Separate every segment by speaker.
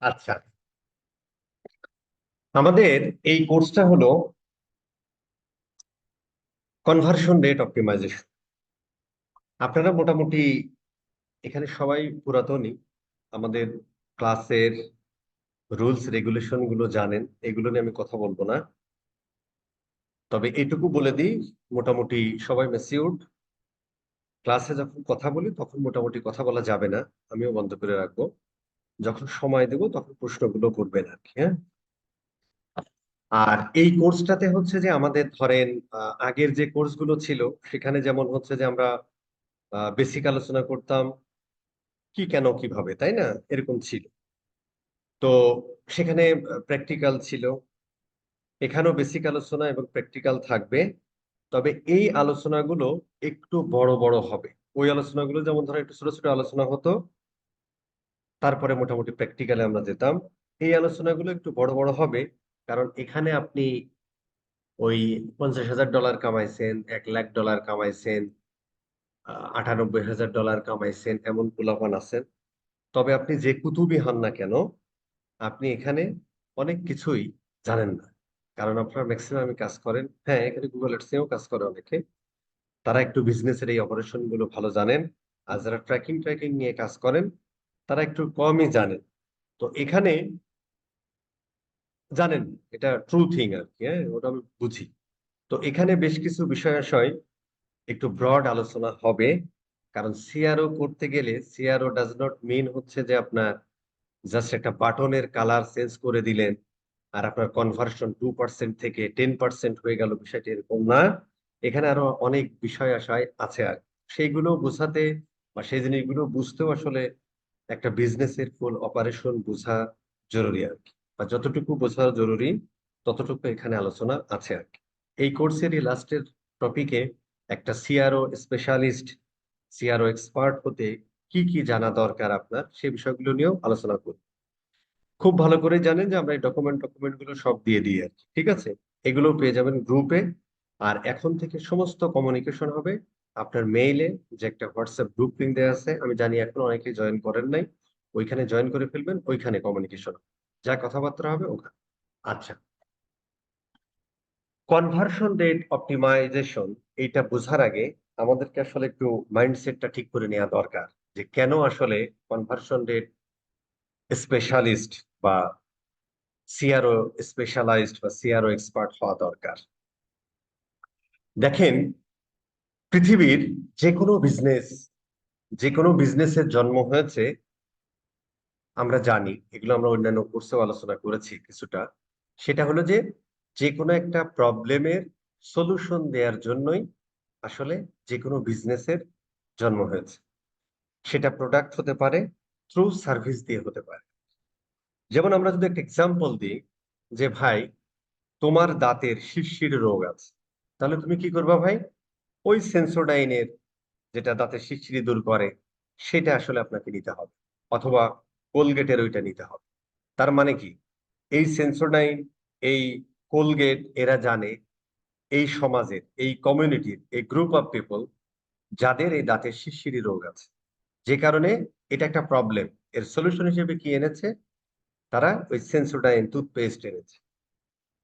Speaker 1: আচ্ছা, আমাদের এই কোর্সটা হলো কনভার্সন রেট অপটিমাইজেশন। আপনারা মোটামুটি এখানে সবাই পুরাতনই, আমাদের ক্লাসের রুলস রেগুলেশন গুলো জানেন, এগুলো নিয়ে আমি কথা বলবো না। তবে এইটুকু বলে দিই, মোটামুটি সবাই ম্যাচিউরড। ক্লাসে যখন কথা বলি তখন মোটামুটি কথা বলা যাবে না, আমিও বন্ধ করে রাখবো। যখন সময় দেবো তখন প্রশ্নগুলো করবেন আর কি, হ্যাঁ। আর এই কোর্সটাতে হচ্ছে যে আমাদের ধরেন আগের যে কোর্সগুলো ছিল সেখানে যেমন হচ্ছে যে আমরা বেসিক আলোচনা করতাম, কি কেন কিভাবে, তাই না, এরকম ছিল। তো সেখানে প্র্যাকটিক্যাল ছিল, এখানেও বেসিক আলোচনা এবং প্র্যাকটিক্যাল থাকবে। তবে এই আলোচনাগুলো একটু বড় বড় হবে। ওই আলোচনাগুলো যেমন ধরো একটু ছোট ছোট আলোচনা হতো, তারপরে মোটামুটি প্র্যাকটিক্যালে আমরা যেতাম। এই আলোচনাগুলো একটু বড় বড় হবে, কারণ এখানে আপনি ওই $50,000 কামাইছেন, $1,00,000 কামাইছেন, $98,000 কামাইছেন, এমন পোলাপান আছেন। তবে আপনি যে কুতুবই হন না কেন, আপনি এখানে অনেক কিছুই জানেন না। কারণ আপনারা ম্যাক্সিমাম কাজ করেন, হ্যাঁ, এখানে গুগল অ্যাডসেও কাজ করে অনেকে, তারা একটু বিজনেসের এই অপারেশন গুলো ভালো জানেন। আর যারা ট্র্যাকিং ট্র্যাকিং নিয়ে কাজ করেন তারা একটু কমই জানেন। তো এখানে জানেন, এটা ট্রু থিং আর কি, হ্যাঁ, ওটা আমি বুঝি। তো এখানে বেশ কিছু বিষয় আশয় একটু ব্রড আলোচনা হবে। কারণ সিআরও করতে গেলে সিআরও ডাজ নট মিন হচ্ছে যে আপনার জাস্ট একটা বাটনের কালার চেঞ্জ করে দিলেন আর আপনার কনভার্সন 2% থেকে 10% হয়ে গেল, বিষয়টি এরকম না। এখানে আরো অনেক বিষয় আশয় আছে, আর সেইগুলো বোঝাতে বা সেই জিনিসগুলো বুঝতেও আসলে একটা বিজনেসের ফুল অপারেশন বোঝা জরুরি আর কি, বা যতটুকু বোঝা জরুরি ততটুকু এখানে আলোচনা আছে আর কি। এই কোর্সেরই লাস্টের টপিকে একটা সিআরও স্পেশালিস্ট, সিআরও এক্সপার্ট হতে কি কি জানা দরকার আপনার, সেই বিষয়গুলো নিয়েও আলোচনা করব। খুব ভালো করে জানেন যে আমরা এই ডকুমেন্ট গুলো সব দিয়ে দিই আর কি, ঠিক আছে। এগুলো পেয়ে যাবেন গ্রুপে। আর এখন থেকে সমস্ত কমিউনিকেশন হবে আপনার মেইলে, যে একটা হোয়াটসঅ্যাপ গ্রুপ লিংক দেওয়া আছে, আমি জানি এখন অনেকে জয়েন করেন নাই, ওইখানে জয়েন করে ফেলবেন, ওইখানে কমিউনিকেশন, যা কথাবার্তা হবে ওখানে। আচ্ছা, কনভার্সন রেট অপটিমাইজেশন, এইটা বোঝার আগে আমাদেরকে আসলে একটু মাইন্ডসেটটা ঠিক করে নেওয়া দরকার, যে কেন আসলে কনভার্সন রেট স্পেশালিস্ট বা সিআরও স্পেশালাইজড বা সিআরও এক্সপার্ট হওয়া দরকার। দেখেন, পৃথিবীর যে কোনো বিজনেস, যে কোনো বিজনেসের জন্ম হয়েছে, আমরা জানি, এগুলো আমরা অন্যান্য কোর্সেও আলোচনা করেছি কিছুটা। সেটা হলো যে যে কোনো একটা প্রবলেমের সলিউশন দেওয়ার জন্যই আসলে যে কোনো বিজনেসের জন্ম হয়েছে। সেটা প্রোডাক্ট হতে পারে, থ্রু সার্ভিস দিয়ে হতে পারে। যেমন আমরা যদি একটা এক্সাম্পল দিই, যে ভাই তোমার দাঁতের শিরশির রোগ আছে, তাহলে তুমি কি করবা ভাই? ওই সেন্সোডাইনের, যেটা দাঁতের শিরশিরি দূর করে, সেটা আসলে আপনাকে নিতে হবে, অথবা কোলগেটের ওইটা নিতে হবে। তার মানে কি, এই সেন্সোডাইন, এই কোলগেট, এরা জানে এই সমাজের, এই কমিউনিটির, এই গ্রুপ অফ পিপল যাদের এই দাঁতের শিরশিরি রোগ আছে, যে কারণে এটা একটা প্রবলেম। এর সলিউশন হিসেবে কি এনেছে? তারা ওই সেন্সোডাইন টুথপেস্ট এনেছে।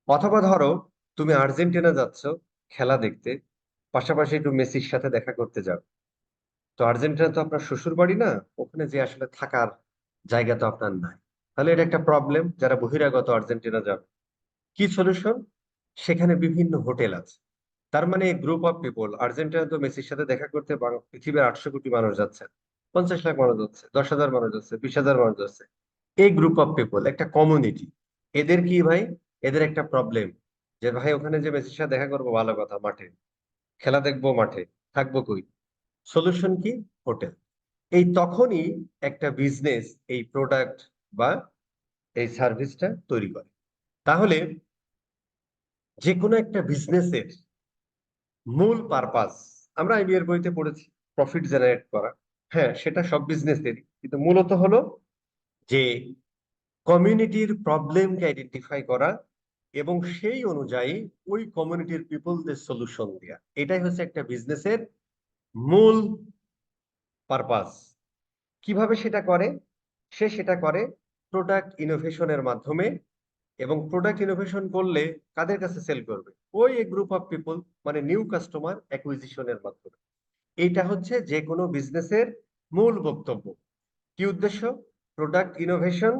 Speaker 1: অথবা ধরো তুমি আর্জেন্টিনা যাচ্ছ খেলা দেখতে, পাশাপাশি একটু মেসির সাথে দেখা করতে যাও। তো আর্জেন্টিনা তো আপনার শ্বশুর বাড়ি না, ওখানে যে আসলে থাকার জায়গা তো আপনার নাই। তাহলে এটা একটা প্রবলেম, যারা বহিরাগত আর্জেন্টিনা যাবে। কি সলিউশন? সেখানে বিভিন্ন হোটেল আছে। তার মানে গ্রুপ অফ পিপল, আর্জেন্টিনা তো মেসির সাথে দেখা করতে পৃথিবীর 800 কোটি মানুষ যাচ্ছে, 50 লাখ মানুষ যাচ্ছে, 10,000 মানুষ যাচ্ছে, 20,000 মানুষ যাচ্ছে। এই গ্রুপ অফ পিপল একটা কমিউনিটি। এদের কি ভাই? এদের একটা প্রবলেম, যে ভাই ওখানে যে মেসির সাথে দেখা করবো ভালো কথা, মাঠে খেলা দেখবো, মাঠে থাকবো কই? সলিউশন কি? হোটেল। এই তখনই একটা বিজনেস এই প্রোডাক্ট বা এই সার্ভিসটা তৈরি করে। তাহলে যে কোনো একটা বিজনেসের মূল পারপাস, আমরা আইবিএর বইতে পড়েছি, প্রফিট জেনারেট করা। হ্যাঁ, সেটা সব বিজনেসেরই, কিন্তু মূলত হলো যে কমিউনিটির প্রবলেমকে আইডেন্টিফাই করা এবং সেই অনুযায়ী ওই কমিউনিটির পিপলদের সলিউশন দেওয়া, এটাই হচ্ছে একটা বিজনেসের মূল পারপাস। কিভাবে সেটা করে? সে সেটা করে প্রোডাক্ট ইনোভেশনের মাধ্যমে, এবং প্রোডাক্ট ইনোভেশন করলে কাদের কাছে সেল করবে? ওই গ্রুপ অফ পিপল, মানে নিউ কাস্টমার অ্যাকুইজিশনের মাধ্যমে। এইটা হচ্ছে যে কোনো বিজনেসের মূল বক্তব্য। কি উদ্দেশ্য? Product innovation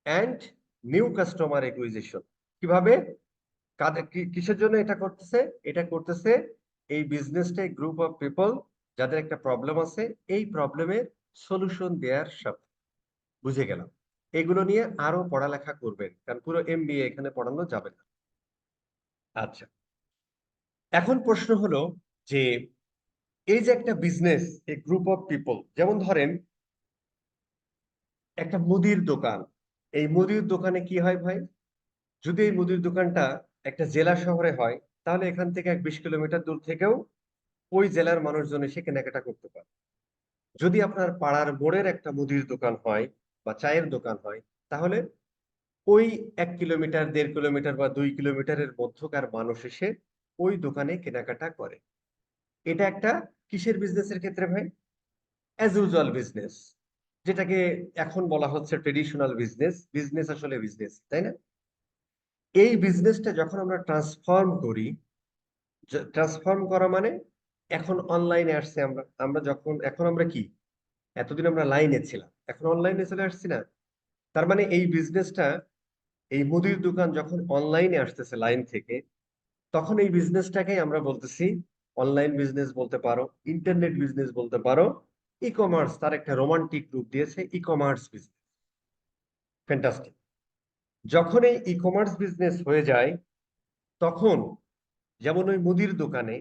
Speaker 1: and new customer acquisition. কিভাবে, কাদের, কিসের জন্য এটা করতেছে? এটা করতেছে এই বিজনেসটা গ্রুপ অফ পিপল যাদের একটা প্রবলেম আছে, এই প্রবলেমের সলিউশন দেওয়ার সাথে। বুঝে গেলাম। এগুলো নিয়ে আরো পড়ালেখা করবেন, কারণ পুরো এমবিএ এখানে পড়ানো যাবে না। আচ্ছা, এখন প্রশ্ন হলো যে এই যে একটা বিজনেস, এই গ্রুপ অফ পিপল, যেমন ধরেন একটা মুদির দোকান। এই মুদির দোকানে কি হয় ভাই? যদি এই মুদির দোকানটা একটা জেলা শহরে হয়, তাহলে এখান থেকে 20 কিলোমিটার দূর থেকেও ওই জেলার মানুষজন এসে কেনাকাটা করতে পারে। যদি আপনার পাড়ার মোড়ের একটা মুদির দোকান হয় বা চায়ের দোকান হয়, তাহলে ওই 1 কিলোমিটার, 1.5 কিলোমিটার বা 2 কিলোমিটারের মধ্যকার মানুষ এসে ওই দোকানে কেনাকাটা করে। এটা একটা কিসের বিজনেসের ক্ষেত্রে ভাই? অ্যাজ ইউজুয়াল বিজনেস, যেটাকে এখন বলা হচ্ছে ট্রেডিশনাল বিজনেস। বিজনেস আসলে বিজনেস, তাই না? এই বিজনেসটা যখন আমরা ট্রান্সফর্ম করি, ট্রান্সফর্ম করা মানে এখন অনলাইনে আসছে। আমরা আমরা যখন এখন আমরা কি, এতদিন আমরা লাইনে ছিলাম, এখন অনলাইনে চলে আসছি না? তার মানে এই বিজনেসটা, এই মুদির দোকান যখন অনলাইনে আসতেছে লাইন থেকে, তখন এই বিজনেসটাকে আমরা বলতেছি অনলাইন বিজনেস বলতে পারো, ইন্টারনেট বিজনেস বলতে পারো, ই কমার্স তার একটা রোমান্টিক রূপ দিয়েছে, ই কমার্স বিজনেস। ফ্যান্টাস্টিক। যখন এই ই কমার্স বিজনেস হয়ে যায়, তখন যেমন ওই মুদির দোকানে,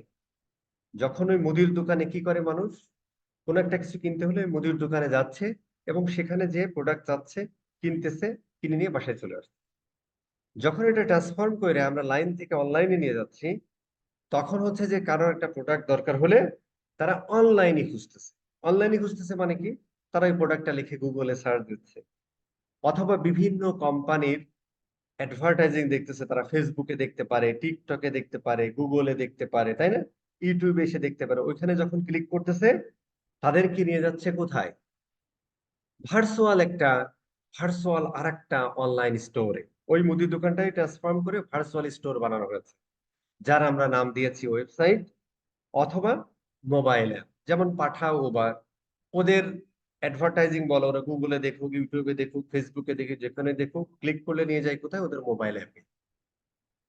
Speaker 1: যখন ওই মুদির দোকানে কি করে মানুষ, কোনো একটা কিছু কিনতে হলে ওই মুদির দোকানে যাচ্ছে এবং সেখানে যে প্রোডাক্ট চাচ্ছে, কিনতেছে, কিনে নিয়ে বাসায় চলে আসছে। যখন এটা ট্রান্সফর্ম করে আমরা লাইন থেকে অনলাইনে নিয়ে যাচ্ছি, তখন হচ্ছে যে কারোর একটা প্রোডাক্ট দরকার হলে তারা অনলাইনে খুঁজতেছে। অনলাইনে খুঁজতেছে মানে কি? তারা ওই প্রোডাক্টটা লিখে গুগলে সার্চ দিচ্ছে, অথবা বিভিন্ন কোম্পানির অ্যাডভার্টাইজিং দেখতেছে। তারা ফেসবুকে দেখতে পারে, টিকটকে দেখতে পারে, গুগলে দেখতে পারে, তাই না? ইউটিউবে এসে দেখতে পারে। ওইখানে যখন ক্লিক করতেছে, তাদেরকে নিয়ে যাচ্ছে কোথায়? ভার্চুয়াল একটা, ভার্চুয়াল আর একটা অনলাইন স্টোরে। ওই মুদি দোকানটাই ট্রান্সফর্ম করে ভার্চুয়াল স্টোর বানানো হয়েছে, যার আমরা নাম দিয়েছি ওয়েবসাইট অথবা মোবাইল অ্যাপ। যেমন পাঠাও, উবার, ওদের অ্যাডভার্টাইজিং বলো, ওরা গুগলে দেখুক, ইউটিউবে দেখুক, ফেসবুকে দেখুক, যেখানে দেখুক, ক্লিক করলে নিয়ে যায় কোথায়? ওদের মোবাইল অ্যাপে।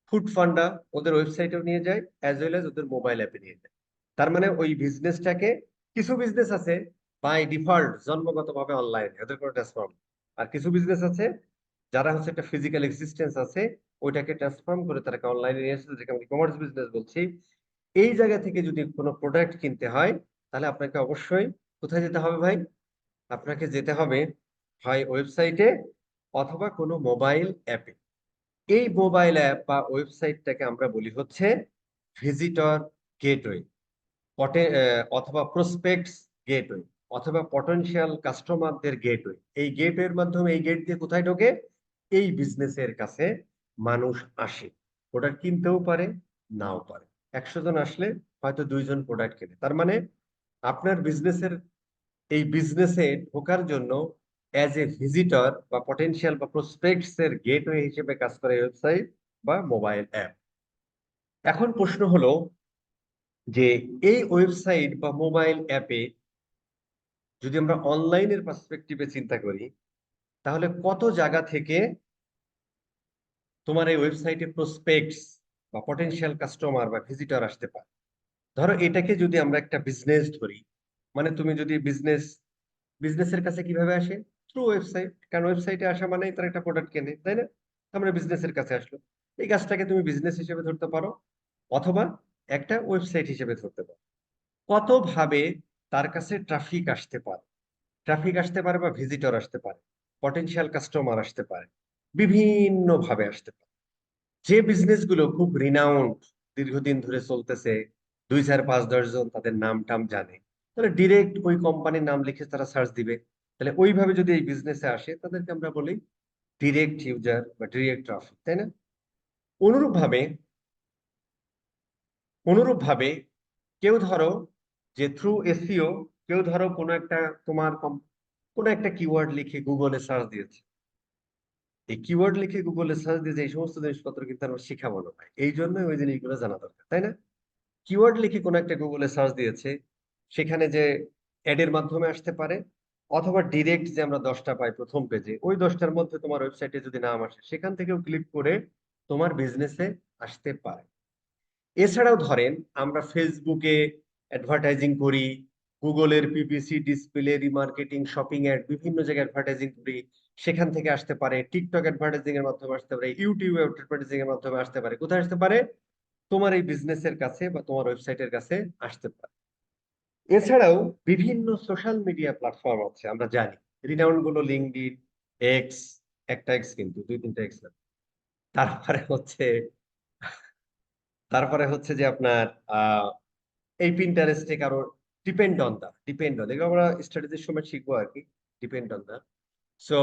Speaker 1: ফুড ফান্ডা ওদের ওয়েবসাইটেও নিয়ে যায়, অ্যাজ ওয়েল এজ ওদের মোবাইল অ্যাপে নিয়ে যায়। তার মানে ওই বিজনেসটাকে, কিছু বিজনেস আছে বাই ডিফল্ট জন্মগতভাবে অনলাইন, ওদের কোনো ট্রান্সফর্ম। আর কিছু বিজনেস আছে যারা হচ্ছে একটা ফিজিক্যাল এক্সিস্টেন্স আছে, ওইটাকে ট্রান্সফর্ম করে তারা অনলাইনে নিয়ে আসছে, যেটাকে আমি কমার্স বিজনেস বলছি। এই জায়গা থেকে যদি কোনো প্রোডাক্ট কিনতে হয়, তাহলে আপনাকে অবশ্যই কোথায় যেতে হবে ভাই? আপনাকে যেতে হবে হয় ওয়েবসাইটে অথবা কোনো মোবাইল অ্যাপে। এই মোবাইল অ্যাপ বা ওয়েবসাইটটাকে আমরা বলি হচ্ছে ভিজিটর গেটওয়ে, অথবা প্রসপেক্টস গেটওয়ে, অথবা পটেনশিয়াল কাস্টমারদের গেটওয়ে। এই গেটওয়ের মাধ্যমে, এই গেট দিয়ে কোথায় ঢোকে? এই বিজনেসের কাছে মানুষ আসে। প্রোডাক্ট কিনতেও পারে, নাও পারে। 100 জন আসলে হয়তো 2 জন প্রোডাক্ট কেনে। তার মানে আপনার বিজনেসের, এই বিজনেসে ঢোকার জন্য অ্যাজ এ ভিজিটর বা পটেনশিয়াল বা প্রসপেক্টস এর গেটওয়ে হিসেবে কাজ করে ওয়েবসাইট বা মোবাইল অ্যাপ। এখন প্রশ্ন হলো যে এই ওয়েবসাইট বা মোবাইল অ্যাপে যদি আমরা অনলাইনের পার্সপেক্টিভে চিন্তা করি, তাহলে কত জায়গা থেকে তোমার এই ওয়েবসাইটে প্রসপেক্টস বা পটেনশিয়াল কাস্টমার বা ভিজিটর আসতে পারে? ধরো এটাকে যদি আমরা একটা বিজনেস ধরি, মানে তুমি যদি বিজনেসের কাছে কিভাবে আসে? Through website. কারণ ওয়েবসাইটে আসা মানে তারা একটা প্রোডাক্ট কেনে, তাই না? আমরা বিজনেসের কাছে আসলো। এই কাজটাকে তুমি বিজনেস হিসেবে ধরতে পারো, অথবা একটা ওয়েবসাইট হিসেবে ধরতে পারো। কত ভাবে তার কাছে ট্রাফিক আসতে পারে? ট্রাফিক আসতে পারে বা ভিজিটর আসতে পারে, পটেনশিয়াল কাস্টমার আসতে পারে, বিভিন্ন ভাবে আসতে পারে। যে বিজনেস গুলো খুব রিনাউন্ড, দীর্ঘদিন ধরে চলতেছে, 2, 4, 5, 10 জন তাদের নাম টাম জানে, তাহলে ডিরেক্ট ওই কোম্পানির নাম লিখে তারা সার্চ দিবে। তাহলে ওইভাবে যদি এই বিজনেসে আসে, তাদেরকে আমরা বলি ডিরেক্ট ইউজার বা ডিরেক্ট ট্রাফিক, তাই না? অনুরূপ ভাবে, অনুরূপ ভাবে কেউ ধরো যে থ্রু এসইও, কেউ ধরো কোনো একটা, তোমার কোনো একটা কিওয়ার্ড লিখে গুগলে সার্চ দিয়েছে, এই কিওয়ার্ড লিখে গুগলে সার্চ দিয়ে যে এই সমস্ত জিনিসপত্র কিন্তু আমরা শিখাবো না ভাই, এই জন্যই ওই জিনিসগুলো জানা দরকার, তাই না? কিওয়ার্ড লিখে কোনো একটা গুগলে সার্চ দিয়েছে, সেখানে যে অ্যাডের মাধ্যমে আসতে পারে, অথবা ডিরেক্ট যে আমরা 10টা পাই প্রথম পেজে, ওই 10টার মধ্যে তোমার ওয়েবসাইটে যদি নাম আসে সেখান থেকেও ক্লিক করে তোমার বিজনেসে আসতে পারে। এছাড়াও ধরেন আমরা ফেসবুকে অ্যাডভার্টাইজিং করি, গুগলের PPC, display, remarketing, shopping ad, বিভিন্ন জায়গায় অ্যাডভার্টাইজিং করি, সেখান থেকে আসতে পারে। টিকটক অ্যাডভার্টাইজিং এর মাধ্যমে আসতে পারে, ইউটিউব অ্যাডভার্টাইজিং এর মাধ্যমে আসতে পারে। কোথায় আসতে পারে? তোমার এই বিজনেসের কাছে বা তোমার ওয়েবসাইটের কাছে আসতে পারে। এছাড়াও বিভিন্ন সোশ্যাল মিডিয়া প্ল্যাটফর্ম আছে আমরা জানি, রিনাউন্ড গুলো লিঙ্কডইন, এক্স, একটা এক্স কিন্তু, দুই তিনটা এক্স না। তারপরে হচ্ছে তারপরে হচ্ছে যে আপনার এই পিন্টারেস্টে কারো ডিপেন্ড অন এগুলো আমরা স্টাডিজের সময় শিখবো আর কি। Depend on the, so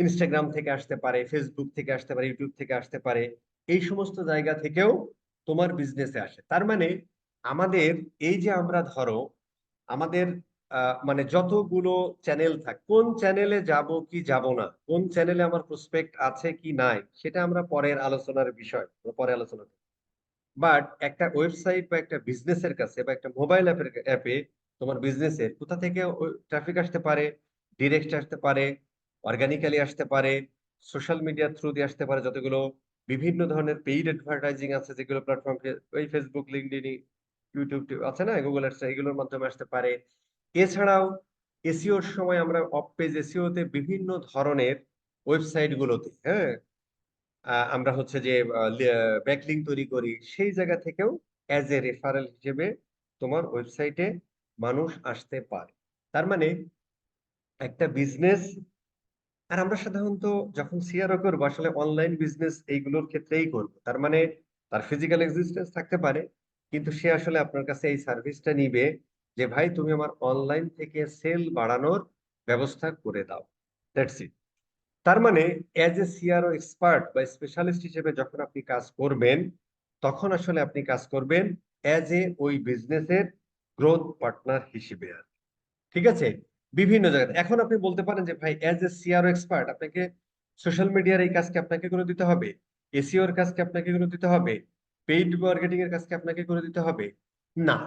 Speaker 1: Instagram থেকে আসতে পারে, ফেসবুক থেকে আসতে পারে, ইউটিউব থেকে আসতে পারে। এই সমস্ত জায়গা থেকেও তোমার বিজনেসে আসে। তার মানে আমাদের এই যে আমরা ধরো আমাদের মানে যতগুলো চ্যানেল থাক, কোন চ্যানেলে যাব কি যাব না, কোন চ্যানেলে আমার প্রসপেক্ট আছে কি নাই, সেটা আমরা পরের আলোচনার বিষয়, পরে আলোচনা করব। বাট একটা ওয়েবসাইট বা একটা বিজনেসের কাছে বা একটা মোবাইল অ্যাপে তোমার বিজনেসের কোথা থেকে ট্রাফিক আসতে পারে? ডিরেক্ট আসতে পারে, অর্গানিক্যালি আসতে পারে, সোশ্যাল মিডিয়ার থ্রু দিয়ে আসতে পারে, যতগুলো বিভিন্ন ধরনের পেইড অ্যাডভার্টাইজিং আছে যেগুলো প্ল্যাটফর্ম, ওই ফেসবুক, লিঙ্কডইন, ইউটিউব আছে না, গুগল অ্যাডস, এগুলোর মাধ্যমে আসতে পারে। এছাড়াও এসইওর সময় আমরা অফ পেজ এসইও তে বিভিন্ন ধরনের ওয়েবসাইট গুলোতে, হ্যাঁ, আমরা হচ্ছে যে ব্যাকলিঙ্ক তৈরি করি, সেই জায়গা থেকেও অ্যাজ এ রেফারেল হিসেবে তোমার ওয়েবসাইটে মানুষ আসতে পারে। তার মানে একটা বিজনেস, আর আমরা সাধারণত যখন সিআরও করবো আসলে অনলাইন বিজনেস এইগুলোর ক্ষেত্রেই করবো। তার মানে তার ফিজিক্যাল এক্সিস্টেন্স থাকতে পারে, কিন্তু সে আসলে আপনার কাছে এই সার্ভিসটা নিবে যে ভাই তুমি আমার অনলাইন থেকে সেল বাড়ানোর ব্যবস্থা করে দাও। That's it. তার মানে অ্যাজ এ সিআরও এক্সপার্ট বা স্পেশালিস্ট হিসেবে যখন আপনি কাজ করবেন, তখন আসলে আপনি কাজ করবেন অ্যাজ এ ওই বিজনেসের গ্রোথ পার্টনার হিসেবে আর, ঠিক আছে? বিভিন্ন জায়গায় এখন আপনি বলতে পারেন যে ভাই অ্যাজ এ সিআরও এক্সপার্ট আপনাকে সোশ্যাল মিডিয়ার এই কাজকে আপনাকে করে দিতে হবে, এসইও এর কাজকে আপনাকে করে দিতে হবে, পেইড মার্কেটিং এর কাজকে আপনাকে করে দিতে হবে। না,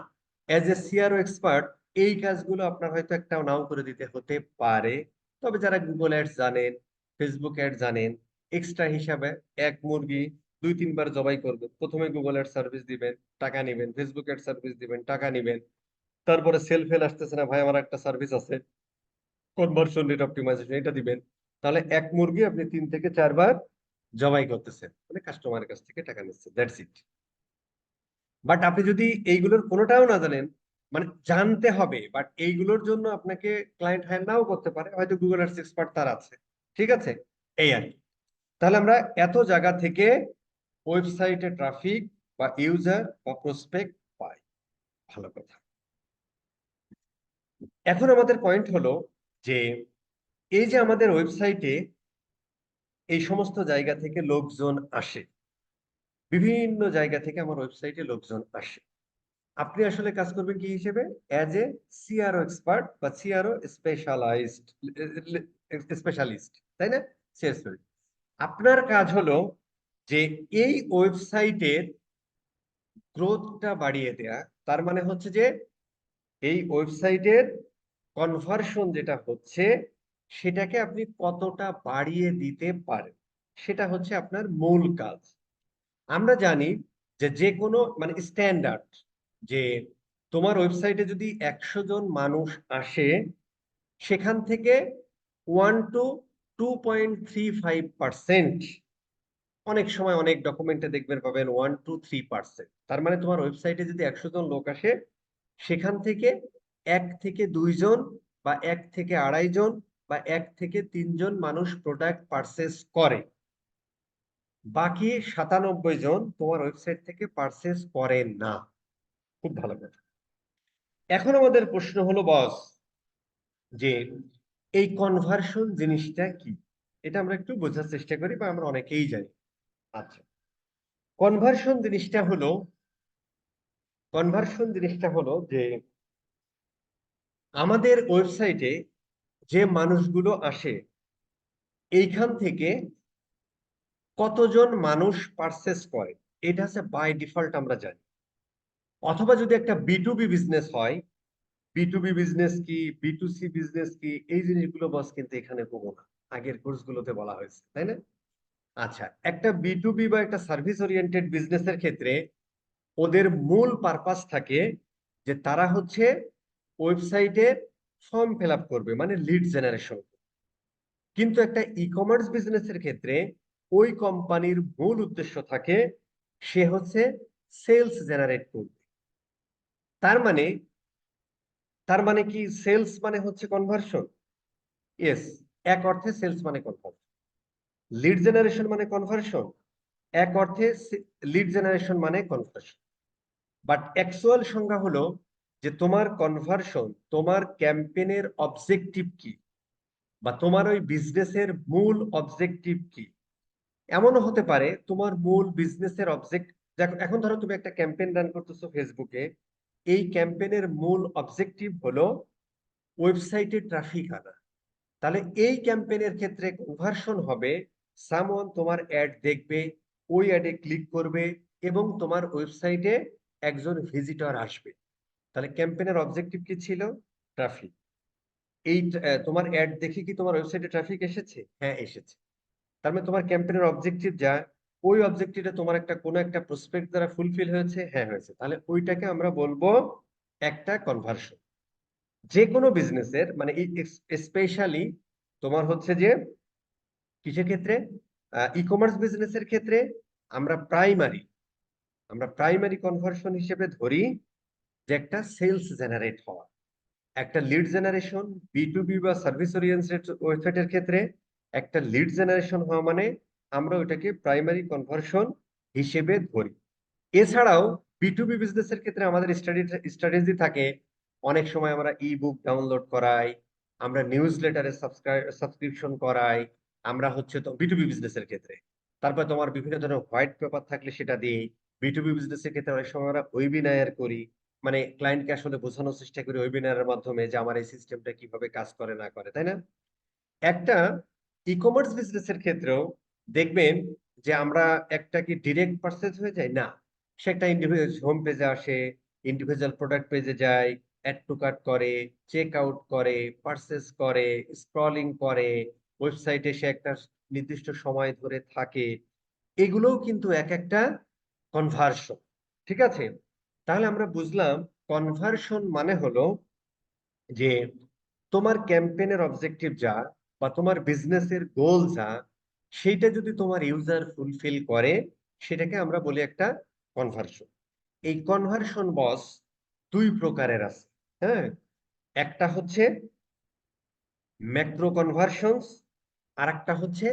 Speaker 1: অ্যাজ এ সিআরও এক্সপার্ট এই কাজগুলো আপনার হয়তো একটা নাও করে দিতে হতে পারে। তবে যারা গুগল অ্যাডস জানেন, ফেসবুক অ্যাড জানেন, এক্সট্রা হিসাবে এক মুরগি দুই তিনবার জবাই করবেন, প্রথমে গুগল অ্যাড সার্ভিস দিবেন, টাকা নিবেন, ফেসবুক অ্যাড সার্ভিস দিবেন, টাকা নিবেন, তারপরে সেল ফেল আসতেছে না, ভাই আমার একটা সার্ভিস আছে কনভার্সন রেট অপটিমাইজেশন, এটা দিবেন। তাহলে এক মুরগি আপনি 3 থেকে 4 বার জবাই করতেছেন, মানে কাস্টমারের কাছ থেকে টাকা নিচ্ছেন, দ্যাটস ইট। বাট আপনি যদি এইগুলোর কোনোটাও না জানেন, মানে জানতে হবে, বাট এইগুলোর জন্য আপনাকে ক্লায়েন্ট হায়ার নাও করতে পারে, হয়তো গুগল অ্যাডস এক্সপার্ট তার আছে, ঠিক আছে? এই আর কি। তাহলে আমরা এত জায়গা থেকে ওয়েবসাইটে ট্রাফিক বা ইউজার বা প্রসপেক্ট পাই। ভালো কথা। এখন আমাদের পয়েন্ট হলো যে এই যে আমাদের ওয়েবসাইটে এই সমস্ত জায়গা থেকে লোকজন আসে, বিভিন্ন জায়গা থেকে আমার ওয়েবসাইটে লোকজন আসে, আপনি আসলে কাজ করবেন কি হিসেবে? অ্যাজ এ সিআরও এক্সপার্ট বা সিআরও স্পেশালিস্ট, তাই না? সিএসপি। আপনার কাজ হলো যে এই ওয়েবসাইটের গ্রোথটা বাড়িয়ে দেয়া। তার মানে হচ্ছে যে এই ওয়েবসাইটের কনভার্সন যেটা হচ্ছে সেটাকে আপনি কতটা বাড়িয়ে দিতে পারেন, সেটা হচ্ছে আপনার মূল কাজ। আমরা জানি যে যে কোনো মানে স্ট্যান্ডার্ড, যে তোমার ওয়েবসাইটে যদি 100 জন মানুষ আসে, সেখান থেকে 1 to 2.35%, অনেক সময় অনেক ডকুমেন্টে দেখবেন পাবেন 1 to 3%। তার মানে তোমার ওয়েবসাইটে যদি 100 জন লোক আসে, সেখান থেকে 1 থেকে 2 জন বা 1 থেকে 2.5 জন বা 1 থেকে 3 জন মানুষ প্রোডাক্ট পারচেস করে, বাকি 97 জন তোমার ওয়েবসাইট থেকে পারচেস করে না। খুব ভালো কথা। এখন আমাদের প্রশ্ন হলো বস, যে এই কনভার্সন জিনিসটা কি? এটা আমরা একটু বোঝার চেষ্টা করি বা আমরা অনেকেই জানি। আচ্ছা, কনভার্সন জিনিসটা হলো কনভার্সন জিনিসটা হলো যে আমাদের ওয়েবসাইটে যে মানুষগুলো আসে, এইখান থেকে কতজন মানুষ পারচেস করে, এটা হচ্ছে বাই ডিফল্ট আমরা জানি। অথবা যদি একটা বি বিজনেস হয়, বি বিজনেস কি, বি বিজনেস কি, এই জিনিসগুলো বস কিন্তু এখানে পাবো না, আগের কোর্সগুলোতে বলা হয়েছে, তাই না? আচ্ছা, একটা বি বা একটা সার্ভিস ওরিয়েন্টেড বিজনেসের ক্ষেত্রে ওদের মূল পারপাস থাকে যে তারা হচ্ছে ওয়েবসাইটে ফর্ম ফিল আপ করবে, মানে লিড জেনারেশন। কিন্তু একটা ই কমার্স বিজনেসের ক্ষেত্রে ওই কোম্পানির মূল উদ্দেশ্য থাকে সে হচ্ছে সেলস জেনারেট করবে। তার মানে তার মানে কি সেলস মানে হচ্ছে কনভার্সন? ইয়েস, এক অর্থে সেলস মানে কনভার্সন। লিড জেনারেশন মানে কনভার্সন, এক অর্থে লিড জেনারেশন মানে কনভার্সন। বাট অ্যাকচুয়াল সংজ্ঞা হলো যে তোমার কনভার্সন, তোমার ক্যাম্পেইনের অবজেক্টিভ কি, বা তোমার ওই বিজনেসের মূল অবজেক্টিভ কি। এমনও হতে পারে তোমার মূল বিজনেসের অবজেক্ট, এখন ধরো তুমি একটা ক্যাম্পেইন রান করতেছো ফেসবুকে, এই ক্যাম্পেইনের মূল অবজেক্টিভ হলো ওয়েবসাইটে ট্রাফিক আনা। তাহলে এই ক্যাম্পেইনের ক্ষেত্রে কনভার্সন হবে সামওয়ান তোমার অ্যাড দেখবে, ওই অ্যাডে ক্লিক করবে এবং তোমার ওয়েবসাইটে একজন ভিজিটর আসবে। তাহলে ক্যাম্পেইনের অবজেক্টিভ কি ছিল? ট্রাফিক। এই তোমার অ্যাড দেখে কি তোমার ওয়েবসাইটে ট্রাফিক এসেছে? হ্যাঁ, এসেছে। তার মানে তোমার ক্যাম্পেইনের অবজেক্টিভ যা, ওই অবজেক্টিভটা তোমার একটা কোনো একটা প্রসপেক্ট দ্বারা ফুলফিল হয়েছে, হ্যাঁ হয়েছে, তাহলে ওইটাকে আমরা বলবো একটা কনভার্সন। যে কোনো বিজনেসের মানে স্পেশালি তোমার হচ্ছে যে কিসের ক্ষেত্রে, ই কমার্স বিজনেসের ক্ষেত্রে আমরা প্রাইমারি কনভার্সন হিসেবে ধরি যে একটা সেলস জেনারেট হওয়া, একটা লিড জেনারেশন। বি বা সার্ভিস ওরিয়েন্টেড ওয়েবসাইটের ক্ষেত্রে একটা লিড জেনারেশন হওয়া মানে আমরা ওইটাকে প্রাইমারি কনভার্সন হিসেবে ধরি। এছাড়াও বি বিজনেসের ক্ষেত্রে আমাদের স্ট্র্যাটেজি থাকে, অনেক সময় আমরা ই বুক ডাউনলোড করাই, আমরা নিউজ লেটারে সাবস্ক্রিপশন করাই, আমরা হচ্ছে তো বি বিজনেসের ক্ষেত্রে। তারপর তোমার বিভিন্ন ধরনের হোয়াইট পেপার থাকলে সেটা দিই। বি বিজনেসের ক্ষেত্রে অনেক সময় আমরা ওয়েবিনার করি, মানে ক্লায়েন্টকে আসলে বোঝানোর চেষ্টা করি ওয়েবিনারের মাধ্যমে যে আমার এই সিস্টেমটা কিভাবে কাজ করে না করে, তাই না? একটা ই কমার্স বিজনেসের ক্ষেত্রেও দেখবেন যে আমরা একটা কি ডিরেক্ট পারচেজ হয়ে যায় না, সে একটা ইন্ডিভিজুয়াল হোম পেজে আসে, ইন্ডিভিজুয়াল প্রোডাক্ট পেজে যায়, অ্যাড টু কার্ট করে, চেক আউট করে, পারচেজ করে, স্ক্রলিং করে, ওয়েবসাইটে সে একটা নির্দিষ্ট সময় ধরে থাকে। এগুলোও কিন্তু এক একটা কনভার্সন। ঠিক আছে, তাহলে আমরা বুঝলাম কনভার্সন মানে হলো যে তোমার ক্যাম্পেইনের অবজেক্টিভ যা বা তোমার বিজনেসের গোল যা, সেইটা যদি তোমার ইউজার ফুলফিল করে সেটাকে আমরা বলি একটা কনভার্সন। এই কনভার্সন বস দুই প্রকারের আছে। হ্যাঁ, একটা হচ্ছে ম্যাক্রো কনভার্সনস, আর একটা হচ্ছে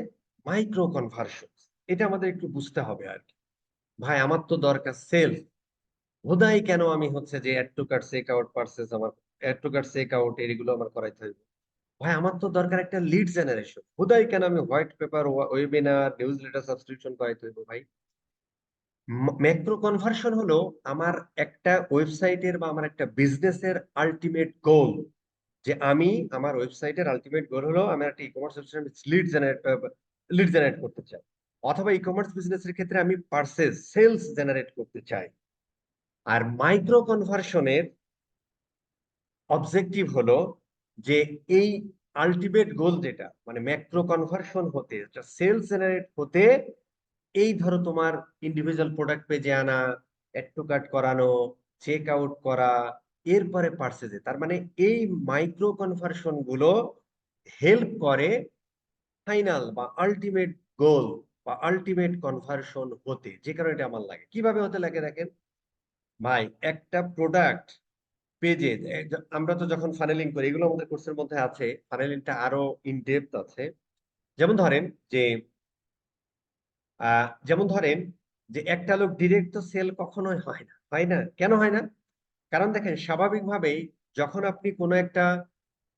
Speaker 1: মাইক্রো কনভার্সনস। এটা আমাদের একটু বুঝতে হবে আর কি। ভাই আমার তো দরকার সেল, হুদাই কেন আমি হচ্ছে যে add to cart check out purchase, আমার add to cart check out এগুলো আমার করাইতে হবে। ভাই আমার তো দরকার একটা লিড জেনারেশন, হুদাই কেন আমি white paper, webinar, news letter subscription করাইতে হইব ভাই। ম্যাক্রো কনভার্সন হলো আমার একটা ওয়েবসাইটের বা আমার একটা বিজনেসের আলটিমেট গোল, যে আমি আমার ওয়েবসাইটের আলটিমেট গোল হলো আমি একটা ই কমার্স লিড জেনারেট করতে চাই, অথবা ই কমার্স বিজনেসের ক্ষেত্রে আমি পার্সেস সেলস জেনারেট করতে চাই। আর মাইক্রো কনভার্সনের অবজেক্টিভ হলো যে এই আলটিমেট গোল যেটা মানে ম্যাক্রো কনভার্সন হতে, সেলস জেনারেট হতে, এই ধরো তোমার ইন্ডিভিজুয়াল প্রোডাক্ট পেজে আনা, অ্যাড টু কার্ট করানো, চেক আউট করা, এরপরে পার্সেজে। তার মানে এই মাইক্রো কনভার্সন গুলো হেল্প করে ফাইনাল বা আলটিমেট গোল বা আলটিমেট কনভার্সন হতে। যে কারণে এটা আমার লাগে, কিভাবে হতে লাগে দেখেন ভাই, একটা প্রোডাক্ট পেজে আমরা তো যখন ফানেলিং করি, এগুলো আমাদের কোর্সের মধ্যে আছে, ফানেলিংটা আরো ইন ডেপথ আছে। যেমন ধরেন যে যেমন ধরেন যে একটা লোক ডিরেক্ট তো সেল কখনোই হয় না, হয় না, কেন হয় না? কারণ দেখেন স্বাভাবিকভাবেই যখন আপনি কোনো একটা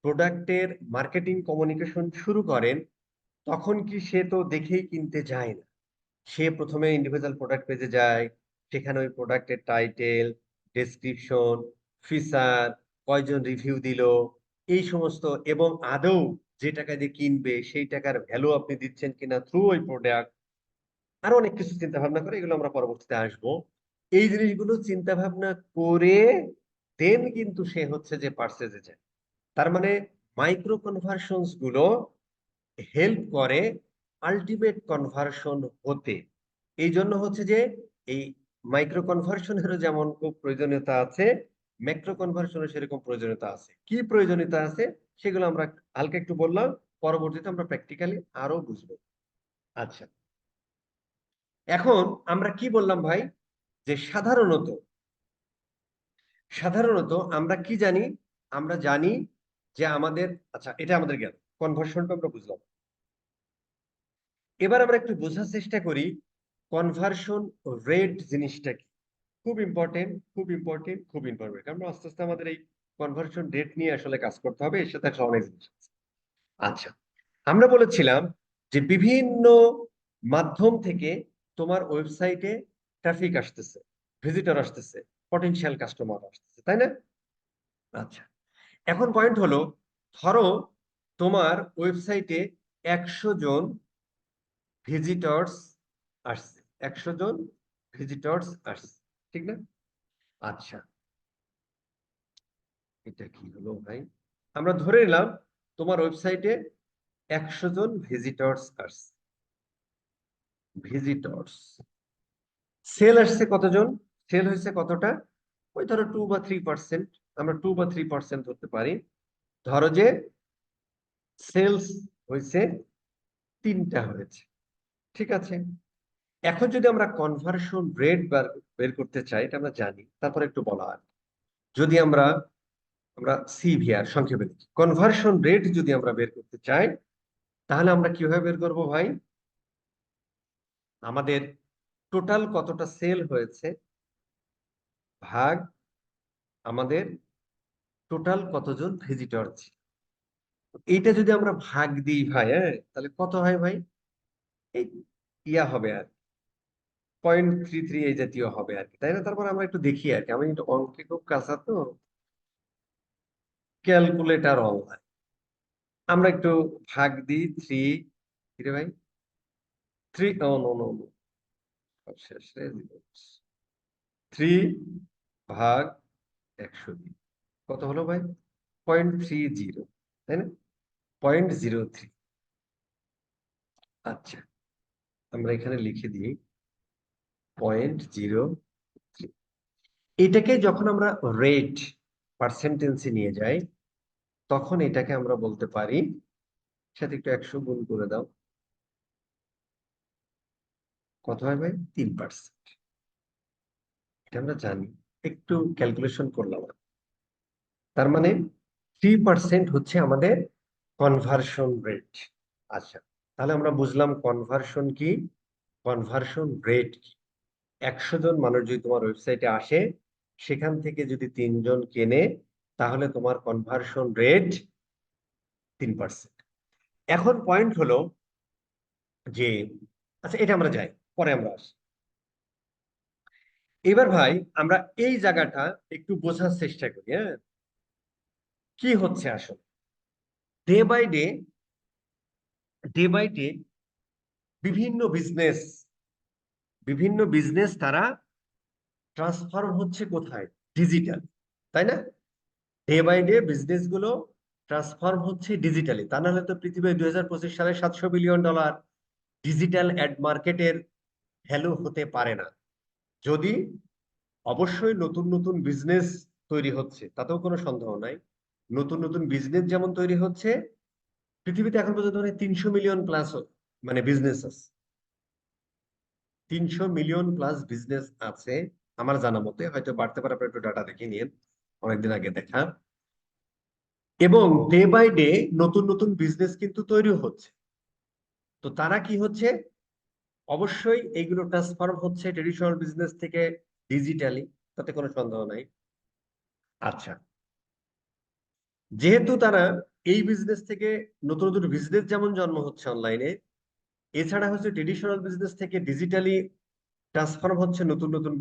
Speaker 1: প্রোডাক্টের মার্কেটিং কমিউনিকেশন শুরু করেন, তখন কি সে তো দেখেই কিনতে যায় না, সে প্রথমে ইন্ডিভিজুয়াল প্রোডাক্ট পেজে যায়, সেখানে ওই প্রোডাক্টের টাইটেল, ডেসক্রিপশন, ফিচার, কয়জন রিভিউ দিল, এই সমস্ত, এবং আদৌ যে টাকা দিয়ে কিনবে সেই টাকার ভ্যালু আপনি দিচ্ছেন কিনা থ্রু ওই প্রোডাক্ট, আরো অনেক কিছু চিন্তা ভাবনা করে, এগুলো আমরা পরবর্তীতে আসবো। এই জিনিসগুলো চিন্তা ভাবনা করে দেন কিন্তু সে হচ্ছে যে পার্সেজে যায়। তার মানে মাইক্রো কনভার্সনস গুলো হেল্প করে আলটিমেট কনভার্সন হতে। এই জন্য হচ্ছে যে এই মাইক্রো কনভার্সনেরও যেমন খুব প্রয়োজনীয়তা আছে, ম্যাক্রো কনভার্সনের সেরকম প্রয়োজনীয়তা আছে। কি প্রয়োজনীয়তা আছে সেগুলো আমরা হালকা একটু বললাম, পরবর্তীতে আমরা প্র্যাকটিক্যালি আরো বুঝবো। আচ্ছা, এখন আমরা কি বললাম ভাই, যে সাধারণত সাধারণত আমরা কি জানি, আমরা জানি যে আমাদের, আচ্ছা এটা আমাদের জ্ঞান, কনভার্সনটা আমরা বুঝলাম। এবার আমরা একটু বোঝার চেষ্টা করি কনভার্সন রেট জিনিসটা কি। খুব ইম্পর্টেন্ট, খুব ইম্পর্টেন্ট, খুব ইম্পর্টেন্ট, কারণ আস্তে আস্তে আমাদের এই কনভার্সন রেট নিয়ে আসলে কাজ করতে হবে, এর সাথে আসলে অনেক জিনিস আছে। আচ্ছা, আমরা বলেছিলাম যে বিভিন্ন মাধ্যম থেকে তোমার ওয়েবসাইটে ট্রাফিক আসতেছে, ভিজিটর আসতেছে, পটেনশিয়াল কাস্টমার আসতেছে, তাই না? আচ্ছা, এখন পয়েন্ট হলো, ধরো তোমার ওয়েবসাইটে 100 জন ভিজিটর্স আসছে, 100 জন ভিজিটর্স আসছে, ঠিক না? আচ্ছা, এটা কি হলো ভাই, আমরা ধরে নিলাম তোমার ওয়েবসাইটে 100 জন ভিজিটর্স আসছে, ভিজিটর্স সেল আসছে কতজন, সেল হয়েছে কতটা, ওই ধরো 2 বা 3%, আমরা 2 বা 3% ধরতে পারি। ধরো যে সেলস হয়েছে 3টা হয়েছে, ঠিক আছে। এখন যদি আমরা কনভার্সন রেট বের করতে চাই, এটা আমরা জানি, তারপরে একটু বলা হয়, যদি আমরা আমরা সিভিআর সংক্ষেপে লিখি, কনভার্সন রেট যদি আমরা বের করতে চাই, তাহলে আমরা কিভাবে বের করব ভাই, আমাদের টোটাল কতটা সেল হয়েছে ভাগ আমাদের টোটাল কতজন ভিজিটর ছিল, এইটা যদি আমরা ভাগ দিই ভাই, হ্যাঁ, তাহলে কত হয় ভাই, এই ইয়া হবে আর 0.33 এই জাতীয় হবে আর কি, তাই না? তারপর আমরা একটু দেখি আর কি, আমি একটু অঙ্কে খুব কাঁচা তো, ক্যালকুলেটর অনলাইন, আমরা একটু ভাগ দিই থ্রি, রে ভাই, থ্রি, ও নো নো নো, শেষে 3/100 কত হলো ভাই, 0.30, তাই না? 0.03। আচ্ছা, আমরা এখানে লিখে দিই 0.03। এটাকে যখন আমরা রেট পার্সেন্টেন্সে নিয়ে যাই, তখন এটাকে আমরা বলতে পারি, সাথে একটু 100 গুণ করে দাও, কত হয় ভাই, 3%। এটা আমরা জানি, একটু ক্যালকুলেশন করলাম। তার মানে 3% হচ্ছে আমাদের কনভার্সন রেট। আচ্ছা, তাহলে আমরা বুঝলাম কনভার্সন কি, কনভার্সন রেট কি। 100 জন মানুষ যদি তোমার ওয়েবসাইটে আসে, সেখান থেকে যদি 3 জন কেনে, তাহলে তোমার কনভার্সন রেট 3%। এখন পয়েন্ট হলো যে, আচ্ছা এটা আমরা যাই, পরে আমরা আসি। এবার ভাই আমরা এই জায়গাটা একটু বোঝার চেষ্টা করি, হ্যাঁ, কি হচ্ছে আসলে day by day, day by day বিভিন্ন বিজনেস, বিভিন্ন বিজনেস তারা ট্রান্সফর্ম হচ্ছে কোথায়, ডিজিটাল, তাই না? ডে বাই ডে বিজনেস গুলো ট্রান্সফর্ম হচ্ছে ডিজিটালি, তা নাহলে তো পৃথিবীর 2025 সালে $700 বিলিয়ন ডিজিটাল অ্যাড মার্কেটের ভ্যালু হতে পারে না। যদি, অবশ্যই নতুন নতুন বিজনেস তৈরি হচ্ছে, তাতেও কোনো সন্দেহ নাই, নতুন নতুন বিজনেস যেমন তৈরি হচ্ছে, পৃথিবীতে এখন পর্যন্ত মানে 300 মিলিয়ন প্লাস মানে বিজনেস আছে, 300 মিলিয়ন প্লাস বিজনেস আছে আমার জানা মতে, হয়তো বাড়তে পারে, আপনার একটু ডাটা দেখে নিন, অনেকদিন আগে দেখা। এবং ডে বাই ডে নতুন নতুন বিজনেস কিন্তু তৈরি হচ্ছে। তো তারা কি হচ্ছে, অবশ্যই এইগুলো ট্রান্সফর্ম হচ্ছে ট্রেডিশনাল বিজনেস থেকে ডিজিটালি, তাতে কোনো সন্দেহ নাই। আচ্ছা, যেহেতু তারা এই বিজনেস থেকে নতুন নতুন বিজনেস যেমন জন্ম হচ্ছে অনলাইনে, এছাড়া হচ্ছে ট্রেডিশনাল বিজনেস থেকে ডিজিটালি ট্রান্সফর্ম হচ্ছে নতুন নতুন,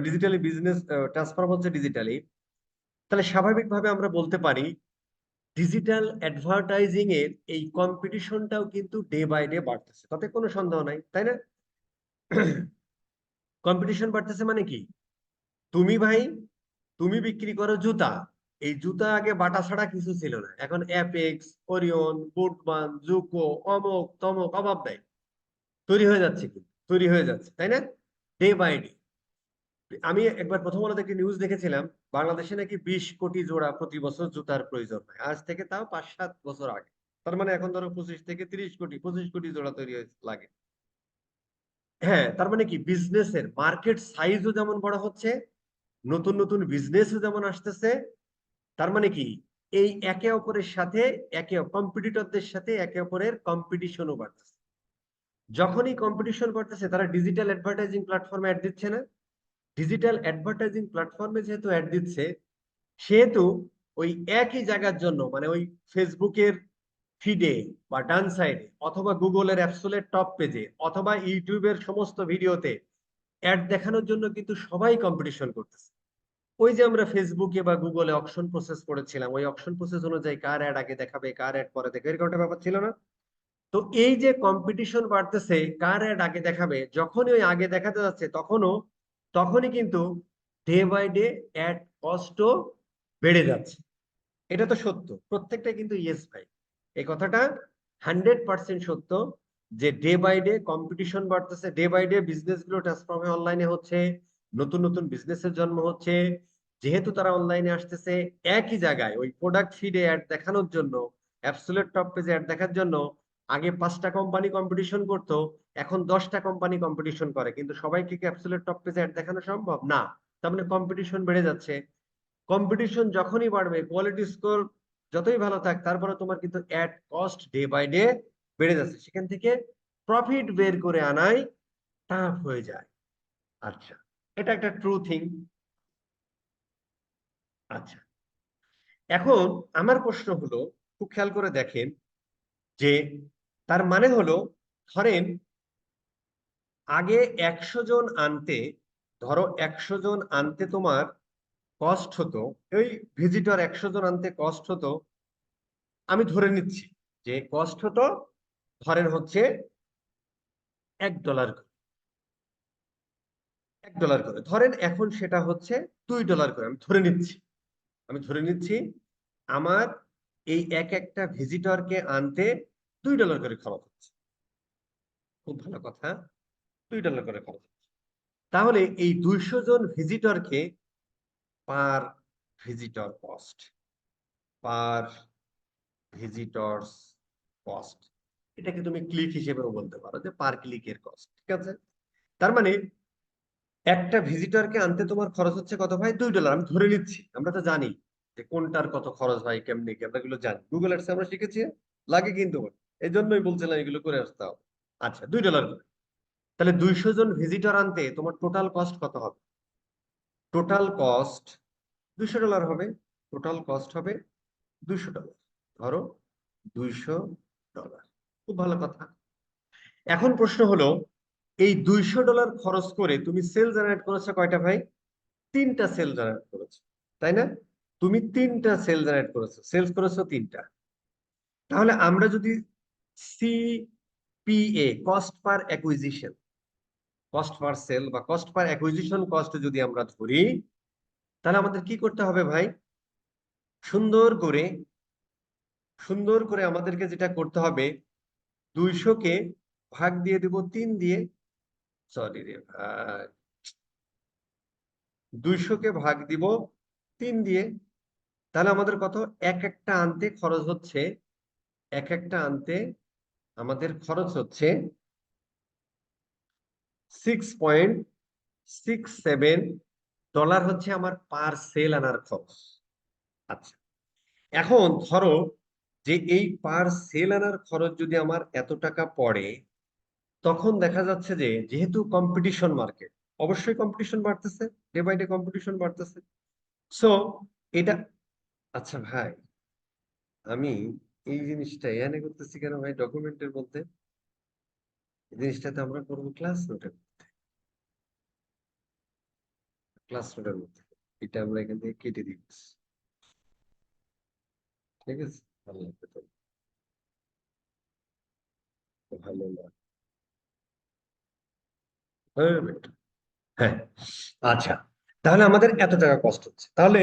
Speaker 1: ডিজিটালি বিজনেস ট্রান্সফর্ম হচ্ছে ডিজিটালি, তাহলে স্বাভাবিকভাবে আমরা বলতে পারি ডিজিটাল অ্যাডভার্টাইজিং এর এই কম্পিটিশনটাও কিন্তু ডে বাই ডে বাড়তেছে, তাতে কোনো সন্দেহ নাই, তাই না? কম্পিটিশন বাড়তেছে মানে কি? তুমি ভাই, তুমি বিক্রি করো জুতা। এই জুতা আগে বাটা ছাড়া কিছু ছিল না, এখন অ্যাপেক্স, ওরিয়ন, বুটমান, জুকো, অমক তমক অভাব নাই, তৈরি হয়ে যাচ্ছে, কিন্তু তৈরি হয়ে যাচ্ছে, তাই না? Day by day. আমি একবার প্রথম আলোতে একটি নিউজ দেখেছিলাম, বাংলাদেশে নাকি 20 কোটি জোড়া প্রতি বছর জুতার প্রয়োজন হয়, আজ থেকে তাও 5-7 বছর আগে। তার মানে এখন ধরো 25 থেকে 30 কোটি, 25 কোটি জোড়া তৈরি লাগে। হ্যাঁ, তার মানে কি, বিজনেসের মার্কেট সাইজও যেমন বড় হচ্ছে, নতুন নতুন বিজনেসও যেমন আসতেছে। তার মানে কি, এই একে অপরের সাথে, কম্পিটিটরদের সাথে একে অপরের কম্পিটিশনও বাড়তেছে। যখনই কম্পিটিশন বাড়তেছে, তারা ডিজিটাল অ্যাডভার্টাইজিং প্ল্যাটফর্মে অ্যাড দিচ্ছে না? ডিজিটাল অ্যাডভার্টাইজিং প্ল্যাটফর্মে যেহেতু অ্যাড দিচ্ছে, সেহেতু ওই একই জায়গার জন্য, মানে ওই ফেসবুকের ফিডে বা ডান সাইডে, অথবা গুগলের অ্যাবসোলিউট টপ পেজে, অথবা ইউটিউবের সমস্ত ভিডিওতে অ্যাড দেখানোর জন্য কিন্তু সবাই কম্পিটিশন করতেছে। ওই যে আমরা ফেসবুকে বা গুগলে অকশন প্রসেস করেছিলাম, ওই অকশন প্রসেস অনুযায়ী কার অ্যাড আগে দেখাবে, কার অ্যাড পরে দেখাবে, এরকম একটা ব্যাপার ছিল না? তো এই যে কম্পিটিশন বাড়তেছে, কার অ্যাড আগে দেখাবে, যখনই ওই আগে দেখাতে যাচ্ছে, তখনই কিন্তু ডে বাই ডে অ্যাড কস্টও বেড়ে যাচ্ছে। এটা তো সত্য, প্রত্যেকটা কিন্তু ইয়েস ভাই, এই কথাটা 100% সত্য, যে ডে বাই ডে কম্পিটিশন বাড়তেছে, ডে বাই ডে বিজনেস গুলো ট্রান্সফর্ম হয়ে অনলাইনে হচ্ছে, নতুন নতুন বিজনেসের জন্ম হচ্ছে। যেহেতু তারা অনলাইনে আসতেছে, একই জায়গায় ওই প্রোডাক্ট ফিডে অ্যাড দেখানোর জন্য, অ্যাবসোলিউট টপ পেজে অ্যাড দেখার জন্য আগে 5টা কোম্পানি কম্পিটিশন করতো, এখন 10টা কোম্পানি কম্পিটিশন করে, কিন্তু সবাইকে কি অ্যাবসোলিউট টপ পেজে অ্যাড দেখানো সম্ভব না? তার মানে কম্পিটিশন বেড়ে যাচ্ছে। কম্পিটিশন যখনই বাড়বে, কোয়ালিটি স্কোর যতই ভালো থাক, তারপরে তোমার কিন্তু ad cost day by day বেড়ে যাচ্ছে, সেখান থেকে প্রফিট বের করে আনাই টাফ হয়ে যায়। আচ্ছা, এটা একটা ট্রু থিং। আচ্ছা, এখন আমার প্রশ্ন হলো, খুব খেয়াল করে দেখেন, যে তার মানে হলো, ধরেন আগে 100 জন আনতে, ধরো 100 জন আনতে তোমার কস্ট হতো, ওই ভিজিটর 100 জন আনতে কস্ট হতো, আমি ধরে নিচ্ছি যে কস্ট হতো, ধরেন হচ্ছে $1 করে, $1 করে ধরেন, এখন সেটা হচ্ছে $2 করে, আমি ধরে নিচ্ছি আমার এই এক একটা ভিজিটরকে আনতে $2 করে খরচ হচ্ছে। খুব ভালো কথা, $2 করে খরচ হচ্ছে। তাহলে এই 200 জন ভিজিটরকে পার ভিজিটর কস্ট, পার ভিজিটরস কস্ট, এটাকে তুমি ক্লিক হিসেবেও বলতে পারো, যে পার ক্লিকের কস্ট, ঠিক আছে? তার মানে একটা ভিজিটরকে আনতে তোমার খরচ হচ্ছে কত ভাই? $2। আমি ধরে নিচ্ছি, আমরা তো জানি যে কোনটার কত খরচ হয়, কেমনি কি, আমরা এগুলো জানি, গুগল অ্যাডসে আমরা শিখেছি, লাগে কিন্তু। এই জন্যই বলছিলাম এগুলো করে আসতে হবে। আচ্ছা, $2 করে। তাহলে 200 জন ভিজিটর আনতে তোমার টোটাল কস্ট কত হবে? টোটাল কস্ট $200 হবে। টোটাল কস্ট হবে $200, ধরো $200। খুব ভালো কথা। এখন প্রশ্ন হলো, এই $200 খরচ করে তুমি সেল জেনারেট করেছো কয়টা ভাই? 3টা সেল জেনারেট করেছো, তাই না? তুমি 3টা সেল জেনারেট করেছো, সেলস করেছো 3টা। তাহলে আমরা যদি CPA, cost per acquisition, cost per sale বা কস্ট পার অ্যাকুইজিশন কস্ট যদি আমরা ধরি, তাহলে আমাদের কি করতে হবে ভাই? সুন্দর করে, আমাদেরকে যেটা করতে হবে, 200-কে ভাগ দিয়ে দেব 3 দিয়ে, সরি রে ভাই, 200-কে ভাগ দিব 3 দিয়ে। তাহলে আমাদের কত, এক একটা আনতে খরচ হচ্ছে, এক একটা আনতে আমাদের খরচ হচ্ছে $6.67 হচ্ছে আমার পার সেল আনার খরচ। আচ্ছা, এখন ধরো যে এই পার সেল আনার খরচ যদি আমার এত টাকা পড়ে, তখন দেখা যাচ্ছে যে যেহেতু কম্পিটিশন মার্কেট, অবশ্যই কম্পিটিশন বাড়তেছে, ডে বাই ডে কম্পিটিশন বাড়তেছে। সো এটা, আচ্ছা ভাই, আমি এই জিনিসটা এখানে করতেছি কেন ভাই? ডকুমেন্টের মধ্যে এই জিনিসটাতে আমরা করবো ক্লাস নোটের মধ্যে, এটা আমরা এখান থেকে কেটে দিচ্ছি, ঠিক আছে? ভালো লাগবে তো, ভালো না। হ্যাঁ, আচ্ছা, তাহলে আমাদের এত টাকা কষ্ট হচ্ছে, তাহলে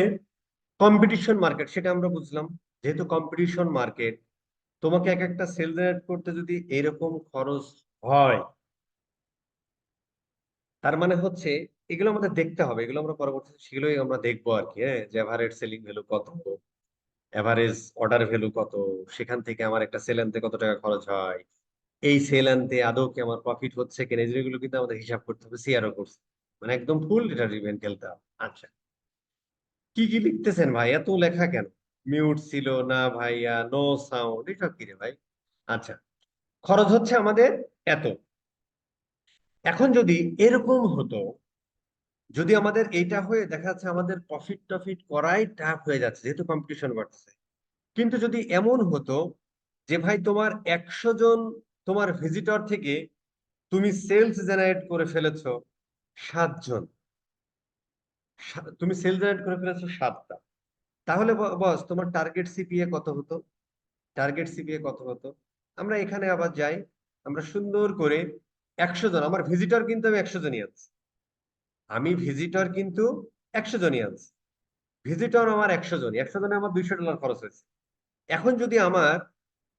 Speaker 1: কম্পিটিশন মার্কেট সেটা আমরা বুঝলাম। যেহেতু কম্পিটিশন মার্কেট, তোমাকে এক একটা সেল জেনারেট করতে যদি এরকম খরচ হয়, তার মানে হচ্ছে এগুলো আমাদের দেখতে হবে, এগুলো আমরা পরবর্তীতে সেগুলোই আমরা দেখবো আর কি। হ্যাঁ, যে এভারেজ সেলিং ভ্যালু কত, এভারেজ অর্ডার ভ্যালু কত, সেখান থেকে আমার একটা সেল আনতে কত টাকা খরচ হয়, এই সেল আনতে আদৌ কি আমার প্রফিট হচ্ছে কিনা, এই জিনিসগুলো কিন্তু আমাদের হিসাব করতে হবে, সিআরও করছে, মানে একদম ফুল ডেটা ড্রিভেন খেলতে হবে। আচ্ছা, কি কি লিখতেছেন ভাই, এত লেখা কেন? মিউট ছিল না ভাইয়া, নো সাউন্ড, এসব কি রে ভাই? আচ্ছা, খরচ হচ্ছে আমাদের এত। এখন যদি এরকম হতো, যদি আমাদের এইটা হয়ে দেখা যাচ্ছে আমাদের প্রফিট টফিট করাই টাফ হয়ে যাচ্ছে যেহেতু কম্পিটিশন বাড়ছে, কিন্তু যদি এমন হতো যে ভাই তোমার 100 জন তোমার ভিজিটর থেকে তুমি সেলস জেনারেট করে ফেলেছো 7 জন, তুমি সেলস জেনারেট করে ফেলেছো 7টা, তাহলে বস তোমার টার্গেট সিপিএ কত হতো? টার্গেট সিপিএ কত হতো? আমরা এখানে আবার যাই, আমরা সুন্দর করে 100 জন, আমার ভিজিটর কিন্তু আমি 100 জনই আনছি, আমি ভিজিটর কিন্তু 100 জনই আনছি, ভিজিটর আমার 100 জনই, 100 জনে আমার $200 খরচ হয়েছে। এখন যদি আমার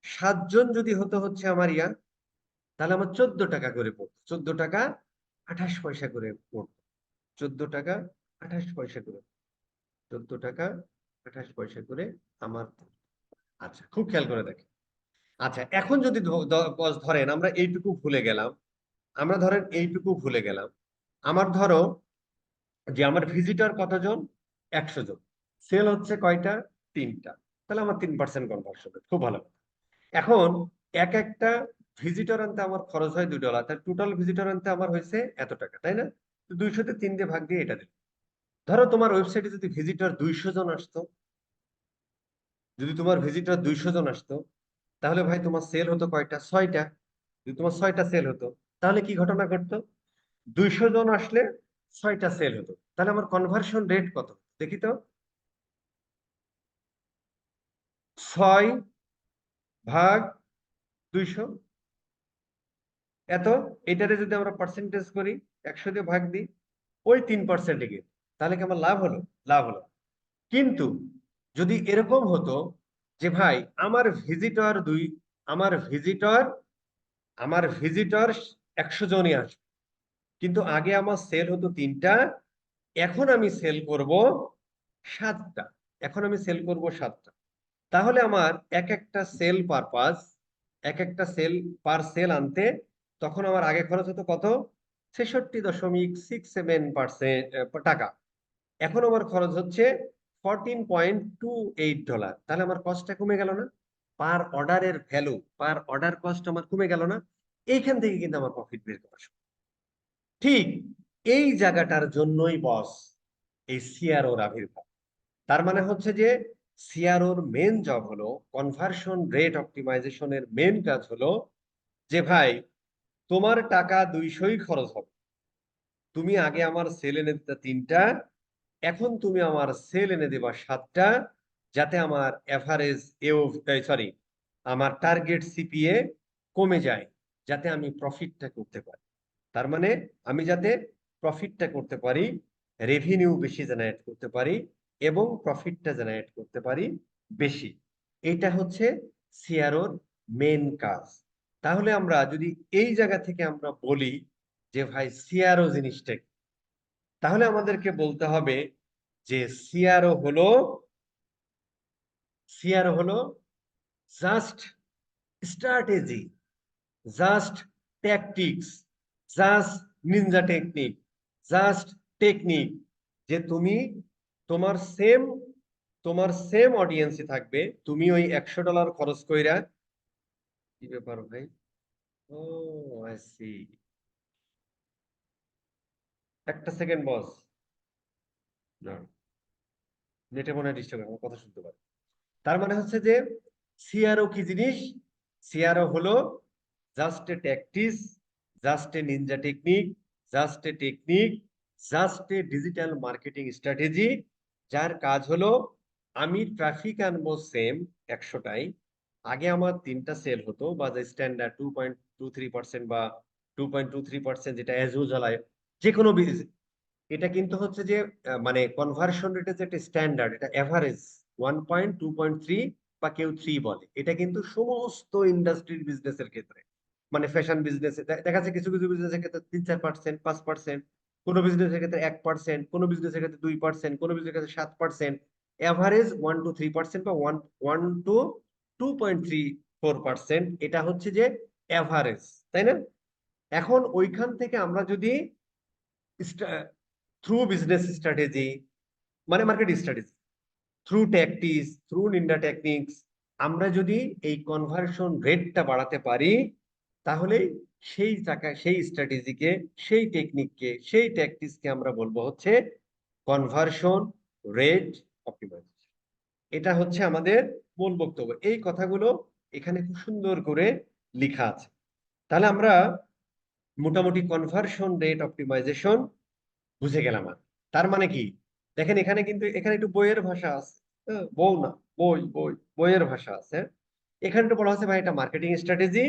Speaker 1: 7 জন যদি হতে হচ্ছে আমার তাহলে আমার 14 টাকা করে পড়তো, 14 টাকা 28 পয়সা করে পড়তো, 14 টাকা 28 পয়সা করে, 14 টাকা 28 পয়সা করে আমার। আচ্ছা, খুব খেয়াল করে দেখেন। আচ্ছা, এখন যদি ধরেন আমরা এইটুকু ভুলে গেলাম, আমরা ধরেন এইটুকু ভুলে গেলাম, আমার ধরো যে আমার ভিজিটর কতজন, 100 জন, সেল হচ্ছে কয়টা, 3টা, তাহলে আমার 3% কনভার্সন, খুব ভালো। এখন এক একটা ভিজিটর আনতে আমার খরচ হয় $2, তাহলে টোটাল ভিজিটর আনতে আমার হয়েছে এত টাকা, তাই না? তো 200-তে 3 দিয়ে ভাগ দিয়ে এটা দিল। ধরো তোমার ওয়েবসাইটে যদি ভিজিটর 200 জন আসতো, যদি তোমার ভিজিটর 200 জন আসতো, তাহলে ভাই তোমার সেল হতো কয়টা, 6টা। যদি তোমার 6টা সেল হতো, তাহলে কি ঘটনা ঘটতো? 200 জন আসলে 6টা সেল হতো, তাহলে আমার কনভার্সন রেট কত দেখি তো। 6/200, এত। এটারে যদি আমরা পার্সেন্টেজ করি, 100 দিয়ে ভাগ দিই, ওই 3%, গিয়ে তাহলে কি আমার লাভ হলো? লাভ হলো। কিন্তু যদি এরকম হতো যে ভাই আমার ভিজিটর আমার ভিজিটর আমার ভিজিটর 100 জনই আসবে, কিন্তু আগে আমার সেল হতো 3টা, এখন আমি সেল করব 7টা, এখন আমি সেল করব 7টা, তাহলে আমার এক একটা সেল পারপাস, এক একটা সেল পার সেল আনতে তখন আমার আগে খরচ হতো কত, 66.67% টাকা, এখন আমার খরচ হচ্ছে $14.28, তাহলে আমার কস্টটা কমে গেল না? পার অর্ডারের ভ্যালু, পার অর্ডার কস্ট আমার কমে গেল না? এইখান থেকে কিন্তু আমার প্রফিট বের করা সম্ভব। ঠিক এই জায়গাটার জন্যই বস এই সিআরওর আবির্ভাব। তার মানে হচ্ছে যে সিআরওর মেন জব হলো, কনভার্সন রেট অপটিমাইজেশনের মেন কাজ হলো যে ভাই তোমার টাকা 200ই খরচ হবে, তুমি আগে আমার সেল এনে দিতে 3টা, এখন তুমি আমার সেল এনে দেবা 7টা, যাতে আমার এভারেজ এও, সরি, আমার টার্গেট সিপিএ কমে যায়, যাতে আমি প্রফিটটা করতে পারি। তার মানে আমি যাতে প্রফিটটা করতে পারি, রেভিনিউ বেশি জেনারেট করতে পারি, এবং প্রফিটটা জেনারেট করতে পারি বেশি, এটা হচ্ছে সিআরওর মেন কাজ। তাহলে আমরা যদি এই জায়গা থেকে আমরা বলি যে ভাই সিআরও জিনিসটা কি, তাহলে আমাদেরকে বলতে হবে যে সিআরও হলো just strategy, just tactics, just Ninja technique, just technique, যে তুমি তোমার সেম তোমার সেম অডিয়েন্সে থাকবে, তুমি ওই $100 খরচ কইরা, কি ব্যাপার ভাই? ও, আই সি, একটা সেকেন্ড বস, না, নেটে মনে হয় ডিস্টার্ব, আমার কথা শুনতে পারে। তার মানে হচ্ছে যে সিআরও কি জিনিস? সিআরও হলো just a tactics, just a Ninja technique, just a technique, just a digital marketing strategy, যার কাজ হলো আমি ট্রাফিক আনবো সেম 100টাই, আগে আমার 3টা সেল হতো, বা যে স্ট্যান্ডার্ড 2.23% বা 2.23%, যেটা অ্যাজ ইউজুয়াল যে কোনো এটা কিন্তু হচ্ছে যে মানে কনভার্সন রেটের যে একটা স্ট্যান্ডার্ড, এটা এভারেজ 1. 2.3 বা কেউ 3 বলে। এটা কিন্তু সমস্ত ইন্ডাস্ট্রির বিজনেসের ক্ষেত্রে, মানে ফ্যাশন বিজনেস দেখা যাচ্ছে কিছু কিছু বিজনেসের ক্ষেত্রে 3-4%, 5%, কোনো বিজনেসের ক্ষেত্রে 1%, কোনো বিজনেসের ক্ষেত্রে 2%, কোনো বিজনেসের ক্ষেত্রে 7%। এভারেজ 1 to 3% বা 1 to 2.34%, এটা হচ্ছে যে এভারেজ, তাই না? এখন ওইখান থেকে আমরা যদি থ্রু বিজনেস স্ট্র্যাটেজি, মানে market strategy, through tactics, through ninja techniques, আমরা যদি এই কনভার্সন রেটটা বাড়াতে পারি, তাহলে সেই টাকায় সেই স্ট্র্যাটেজিকে, সেই টেকনিককে, সেই ট্যাকটিক্সকে আমরা বলবো হচ্ছে কনভার্সন রেট অপটিমাইজেশন। এটা হচ্ছে আমাদের মূল বক্তব্য। এই কথাগুলো এখানে খুব সুন্দর করে লেখা আছে। তাহলে আমরা মোটামুটি কনভার্সন রেট অপটিমাইজেশন বুঝে গেলাম। আর তার মানে কি, দেখেন এখানে কিন্তু এখানে একটু বইয়ের ভাষা আছে, হ্যাঁ, বউ না, বই বই বইয়ের ভাষা আছে। এখানে তো বলা হচ্ছে ভাই এটা মার্কেটিং স্ট্র্যাটেজি,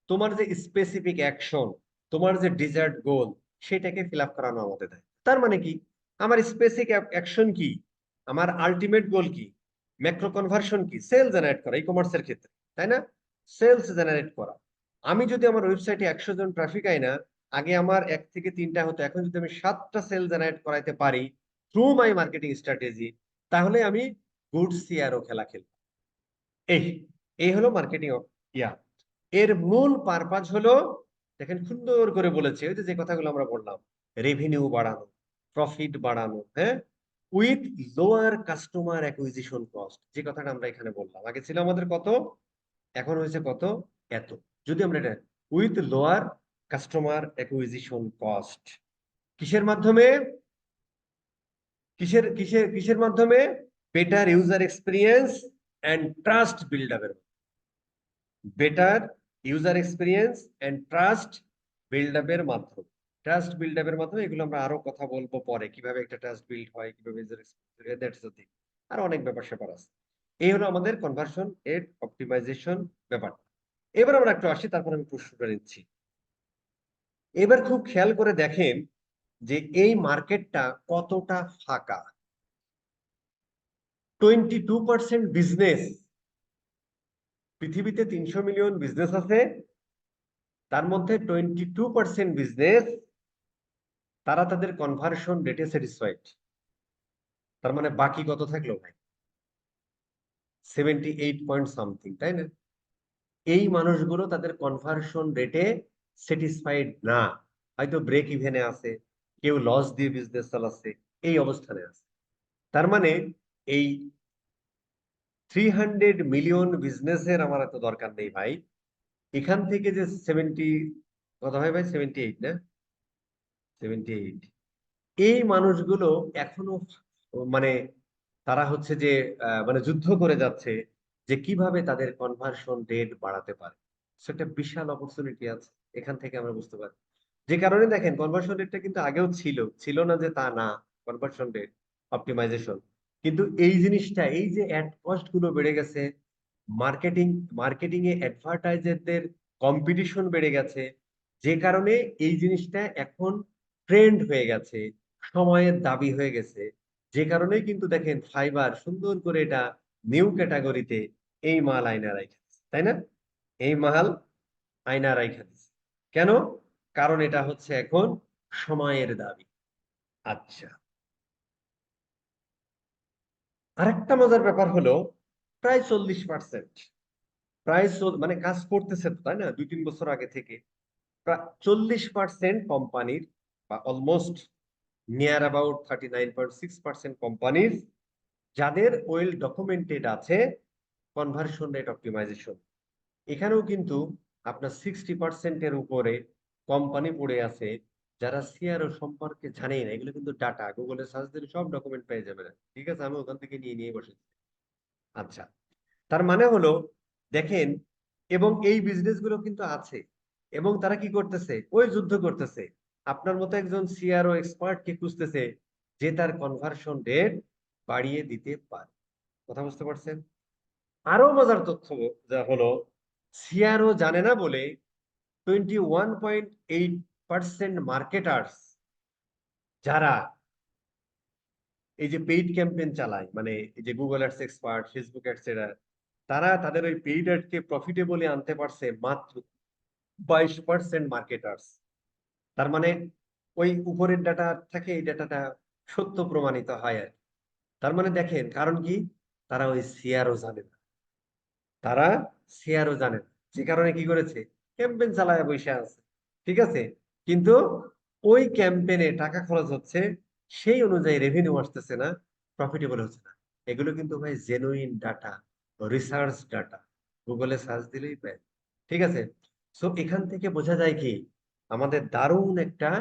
Speaker 1: তোমার যে স্পেসিফিক অ্যাকশন, তোমার যে ডিজায়ার্ড গোল, সেটাকে ফিল আপ করানো আমাদের দায়। তার মানে কি, আমার স্পেসিফিক অ্যাকশন কি, আমার আলটিমেট গোল কি, ম্যাক্রো কনভার্সন কি, সেল জেনারেট করা, ই কমার্সের ক্ষেত্রে, তাই না? সেলস জেনারেট করা। আমি যদি আমার ওয়েবসাইটে 100 জন ট্রাফিক আই না, আগে আমার 1 থেকে 3টা হতো, এখন যদি আমি 7টা সেল জেনারেট করাইতে পারি থ্রু মাই মার্কেটিং স্ট্র্যাটেজি, তাহলে আমি গুড সিআরও খেলা খেলব। এই এই হলো মার্কেটিং ইয়া। এর মূল পারপাস হলো, দেখেন সুন্দর করে বলেছে, ওই যে কথাগুলো আমরা বললাম, রেভিনিউ বাড়ানো, প্রফিট বাড়ানো, হ্যাঁ, with lower customer acquisition cost. যে কথাটা আমরা এখানে বললাম, আগে ছিল আমাদের কত, এখন হয়েছে কত, এত। যদি আমরা এটা with lower customer acquisition cost, কিসের মাধ্যমে, কিসের মাধ্যমে, better user experience and trust build আপের, better user experience and trust build আপের মাধ্যমে। ট্রাস্ট বিল্ড আপের মাধ্যমে, এগুলো আমরা আরো কথা বলবো পরে, কিভাবে একটা ট্রাস্ট বিল্ড হয়, কিভাবে user experience, that's the thing. আর অনেক ব্যাপার স্যাপার আছে। এই হলো আমাদের কনভার্সন রেট অপটিমাইজেশন ব্যাপার। এবার আমরা একটু আসি, তারপর আমি প্রশ্নটা নিচ্ছি। এবার খুব খেয়াল করে দেখেন যে এই মার্কেটটা কতটা ফাঁকা। 22% বিজনেস, পৃথিবীতে 300 মিলিয়ন বিজনেস আছে, তার মধ্যে 22% বিজনেস তারা তাদের কনভার্সন রেটে স্যাটিসফাইড। তার মানে বাকি কত থাকলো ভাই, 78 পয়েন্ট সামথিং, তাই না? এই মানুষগুলো তাদের কনভার্সন রেটে স্যাটিসফাইড না, হয়তো ব্রেক ইভেনে আছে, কেউ লস দিয়ে বিজনেস চালাচ্ছে, এই অবস্থানে আছে। তার মানে এই 300 মিলিয়ন বিজনেসের আমার এত দরকার নেই ভাই। এখান থেকে যে 70, কত হয় ভাই, 78 না, 78, এই মানুষগুলো এখনো মানে তারা হচ্ছে যে মানে যুদ্ধ করে যাচ্ছে যে কিভাবে তাদের কনভার্সন রেট বাড়াতে পারে। সেটা বিশাল অপরচুনিটি আছে, এখান থেকে আমরা বুঝতে পারি। যে কারণে দেখেন কনভার্সন রেটটা কিন্তু আগেও ছিল, ছিল না যে তা না, কনভার্সন রেট অপটিমাইজেশন। কিন্তু এই জিনিসটা, এই যে অ্যাড কস্ট গুলো বেড়ে গেছে, মার্কেটিং মার্কেটিং এ অ্যাডভার্টাইজারদের কম্পিটিশন বেড়ে গেছে, যে কারণে এই জিনিসটা এখন ট্রেন্ড হয়ে গেছে, সময়ের দাবি হয়ে গেছে। যে কারণে কিন্তু দেখেন ফাইবার সুন্দর করে এটা নিউ ক্যাটাগরিতে এই মাল আয়না রাখা, তাই না? এই মাল আয়না রাখা দিচ্ছে কেন? কারণ এটা হচ্ছে এখন সময়ের দাবি। আচ্ছা, আরেকটা মজার ব্যাপার হলো, প্রায় 40%, মানে কাজ করতেছে তো, তাই না, 2-3 বছর আগে থেকে প্রায় 40% কোম্পানির, বা অলমোস্ট নিয়ার অ্যাবাউট 39.6% কোম্পানির, যাদের ওয়েল ডকুমেন্টেড আছে কনভার্সন রেট অপটিমাইজেশন। এখানেও কিন্তু আপনার 60%-এর উপরে কোম্পানি পড়ে আছে যারা সিআরও সম্পর্কে জানেই না। এগুলো কিন্তু ডাটা, গুগলে সার্চ দিলে সব ডকুমেন্ট পেয়ে যাবেন, ঠিক আছে, আমি ওখান থেকে নিয়ে নিয়ে বসেছি। আচ্ছা, তার মানে হলো, দেখেন, এবং এই বিজনেস গুলো কিন্তু আছে, এবং তারা কি করতেছে, ওই যুদ্ধ করতেছে, আপনার মতো একজন সিআরও এক্সপার্ট কে খুঁজতেছে যে তার কনভার্সন রেট বাড়িয়ে দিতে পারে। কথা বুঝতে পারছেন? আরো মজার তথ্য যা হলো, সিআরও জানে না বলে 21.8% মার্কেটার্স যারা এই যে পেইড ক্যাম্পেইন চালায়, মানে এই যে Google ads expert, Facebook ads, এরা তারা তাদের ওই পেইড অ্যাডকে প্রফিটেবলি আনতে পারছে মাত্র 22% মার্কেটার্স। তার মানে ওই উপরের ডাটা থেকে এই ডাটাটা সত্য প্রমাণিত হয় আর কি। তার মানে দেখেন কারণ কি, তারা ওই সিআরও জানে না, তারা সিআরও জানে না, যে কারণে কি করেছে, ক্যাম্পেইন চালায় বসে আছে, ঠিক আছে, কিন্তু ওই ক্যাম্পেইনে টাকা খরচ হচ্ছে, সেই অনুযায়ী রেভিনিউ আসতেছে না, প্রফিটেবল হচ্ছে না। এগুলো কিন্তু ভাই জেনুইন ডাটা, রিসার্চ ডাটা, গুগলে সার্চ দিলেই পায়, ঠিক আছে। সো এখান থেকে বোঝা যায় কি, আমাদের দারুণ একটা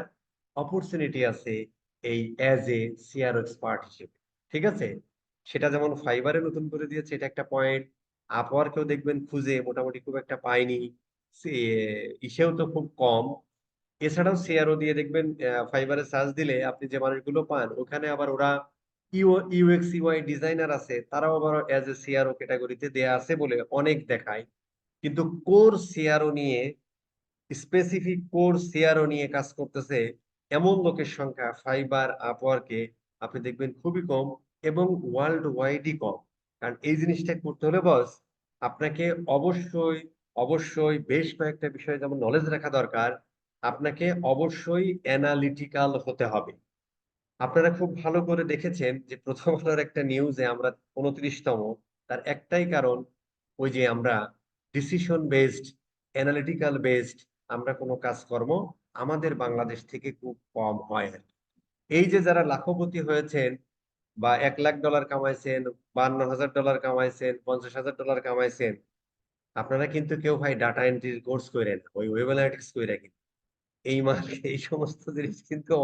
Speaker 1: অপরচুনিটি আছে এই অ্যাজ এ সিআরও এক্সপার্ট হিসেবে, ঠিক আছে। সেটা যেমন ফাইবারে নতুন করে দিয়েছে, এটা একটা পয়েন্ট। আপওয়ার্কেও দেখবেন খুঁজে মোটামুটি খুব একটা পায়নি, ইসেও তো খুব কম। এছাড়াও সিআরও দিয়ে দেখবেন, ফাইবারে সার্চ দিলে আপনি যে মানুষগুলো পান, ওখানে আবার ওরা ইউএক্স ইউআই ডিজাইনার আছে, তারাও আবার অ্যাজ এ সিআরও ক্যাটাগরিতে দেয়া আছে বলে অনেক দেখায়। কিন্তু কোর সিআরও নিয়ে, স্পেসিফিক কোর সিআরও নিয়ে কাজ করতেছে এমন লোকের সংখ্যা ফাইবার আপওয়ার্কে আপনি দেখবেন খুবই কম, এবং ওয়ার্ল্ড ওয়াইডই কম। কারণ এই জিনিসটা করতে হলে বস, আপনাকে অবশ্যই অবশ্যই বেশ কয়েকটা বিষয়ে যেমন নলেজ রাখা দরকার, আপনাকে অবশ্যই অ্যানালিটিক্যাল হতে হবে। আপনারা খুব ভালো করে দেখেছেন যে প্রথম আলোর একটা নিউজে আমরা 29তম, তার একটাই কারণ, ওই যে আমরা ডিসিশন বেসড, অ্যানালিটিক্যাল বেসড আমরা কোনো কাজকর্ম আমাদের বাংলাদেশ থেকে খুব কম হয় আর কি। এই যে যারা লাখপতি হয়েছেন বা $1,00,000 কামাইছেন, $52,000 কামাইছেন, $50,000 কামাইছেন, আপনারা কিন্তু কেউ ভাই ডাটা এন্ট্রির কোর্স করেন, ওই ওয়েব অ্যানালিটিক্স করে কিনা এই এই সমস্ত জিনিস কিন্তু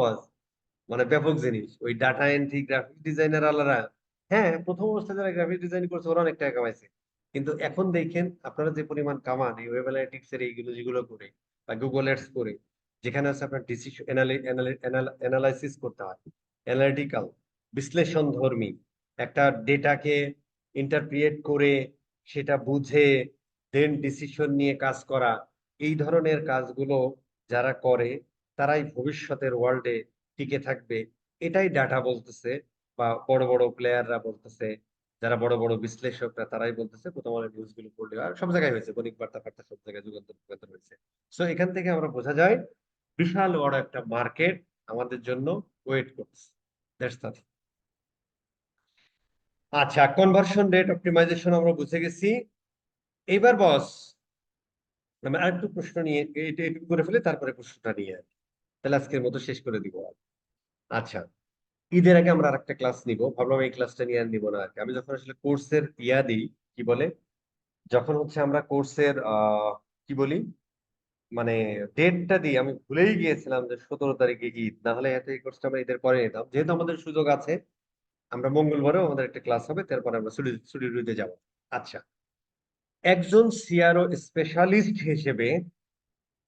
Speaker 1: মানে ব্যাপক জিনিস। ওই ডাটা এন্ট্রি, গ্রাফিক ডিজাইনার আলারা, হ্যাঁ প্রথম অবস্থায় যারা গ্রাফিক ডিজাইন করছে ওরা অনেক টাকা কামাইছে, কিন্তু এখন দেখেন আপনারা যে পরিমাণ কামান এই ওয়েব অ্যানালিটিক্স এর এইগুলো যেগুলো করে বা গুগল এডস করে, যেখানে হচ্ছে আপনার ডিসিশন অ্যানালাইসিস করতে হয়, অ্যানালিটিক্যাল, বিশ্লেষণ ধর্মী, একটা ডেটাকে ইন্টারপ্রিয়েট করে সেটা বুঝে দেন ডিসিশন নিয়ে কাজ করা, এই ধরনের কাজগুলো যারা করে তারাই ভবিষ্যতের ওয়ার্ল্ডে টিকে থাকবে, এটাই ডাটা বলতেছে, বা বড় বড় প্লেয়াররা বলতেছে, যারা বড় বড় বিশ্লেষকরা তারাই বলতেছে। প্রথম আলো নিউজ গুলো পড়লে আর সব জায়গায় হয়েছে, বণিক বার্তা ফার্তা সব জায়গায় যুগান্তর যুগান্তর হয়েছে। সো এখান থেকে আমরা বোঝা যায় বিশাল বড় একটা মার্কেট আমাদের জন্য ওয়েট করছে। That's the thing. আচ্ছা, কনভার্সন রেট অপটিমাইজেশন আমরা বুঝে গেছি। এইবার বস আমি আরেকটু প্রশ্ন নিয়ে এটা একটু করে ফেলে, তারপরে প্রশ্নটা নিয়ে আসি। তাহলে আজকের মতো শেষ করে দিব। আচ্ছা, ঈদের আগে আমরা আরেকটা ক্লাস নিব, ভাবলাম এই ক্লাসটা নিয়ে আর নিব না আর কি। আমি যখন আসলে কোর্সের দিই, কি বলে, যখন হচ্ছে আমরা কোর্সের কি বলি, মানে ডেটটা দিই, আমি ভুলেই গিয়েছিলাম যে 17 তারিখে ঈদ, না হলে এত এই কোর্সটা আমরা ঈদের পরে নিতাম। যেহেতু আমাদের সুযোগ আছে, আমরা মঙ্গলবারেও আমাদের একটা ক্লাস হবে, তারপরে আমরা ছুটিতে যাব। আচ্ছা, একজন সিআরও স্পেশালিস্ট হিসেবে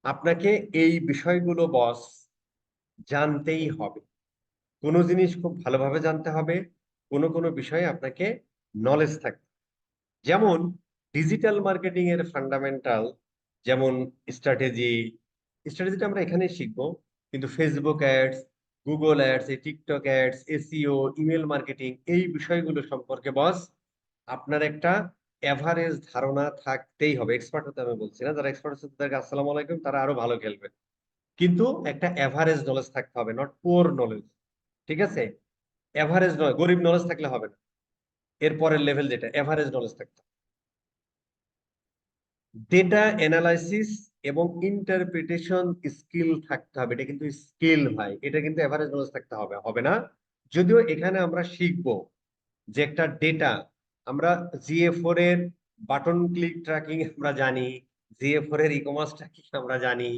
Speaker 1: আপনাকে এই বিষয়গুলো বস জানতেই হবে। কোনো জিনিস খুব ভালোভাবে জানতে হবে, কোনো কোনো বিষয়ে আপনাকে নলেজ থাকবে। যেমন ডিজিটাল মার্কেটিং এর ফান্ডামেন্টাল, যেমন স্ট্র্যাটেজি, স্ট্র্যাটেজিটা আমরা এখানে শিখবো, কিন্তু ফেসবুক অ্যাডস, গুগল অ্যাডস, এই TikTok ads, SEO, email marketing, এই বিষয়গুলো সম্পর্কে বস আপনার একটা এভারেজ ধারণা থাকতেই হবে। এক্সপার্ট হতে আমি বলছি না, যারা এক্সপার্ট হচ্ছে তাদেরকে আসসালামু আলাইকুম, তারা আরো ভালো খেলবে, কিন্তু একটা এভারেজ নলেজ থাকতে হবে, নট পুয়ার নলেজ, ঠিক আছে। এভারেজ নয়, গরিব নলেজ থাকলে হবে না, এর পরের লেভেল যেটা এভারেজ নলেজ থাকতে হবে। ডেটা অ্যানালাইসিস এবং ইন্টারপ্রিটেশন স্কিল থাকতে হবে, এটা কিন্তু স্কিল ভাই, এটা কিন্তু এভারেজ নলেজ থাকতে হবে হবে না। যদিও এখানে আমরা শিখবো যে একটা ডেটা, আমরা জিএ4 এর বাটন ক্লিক ট্র্যাকিং আমরা জানি, জিএ4 এর ই কমার্স ট্র্যাকিং আমরা জানি,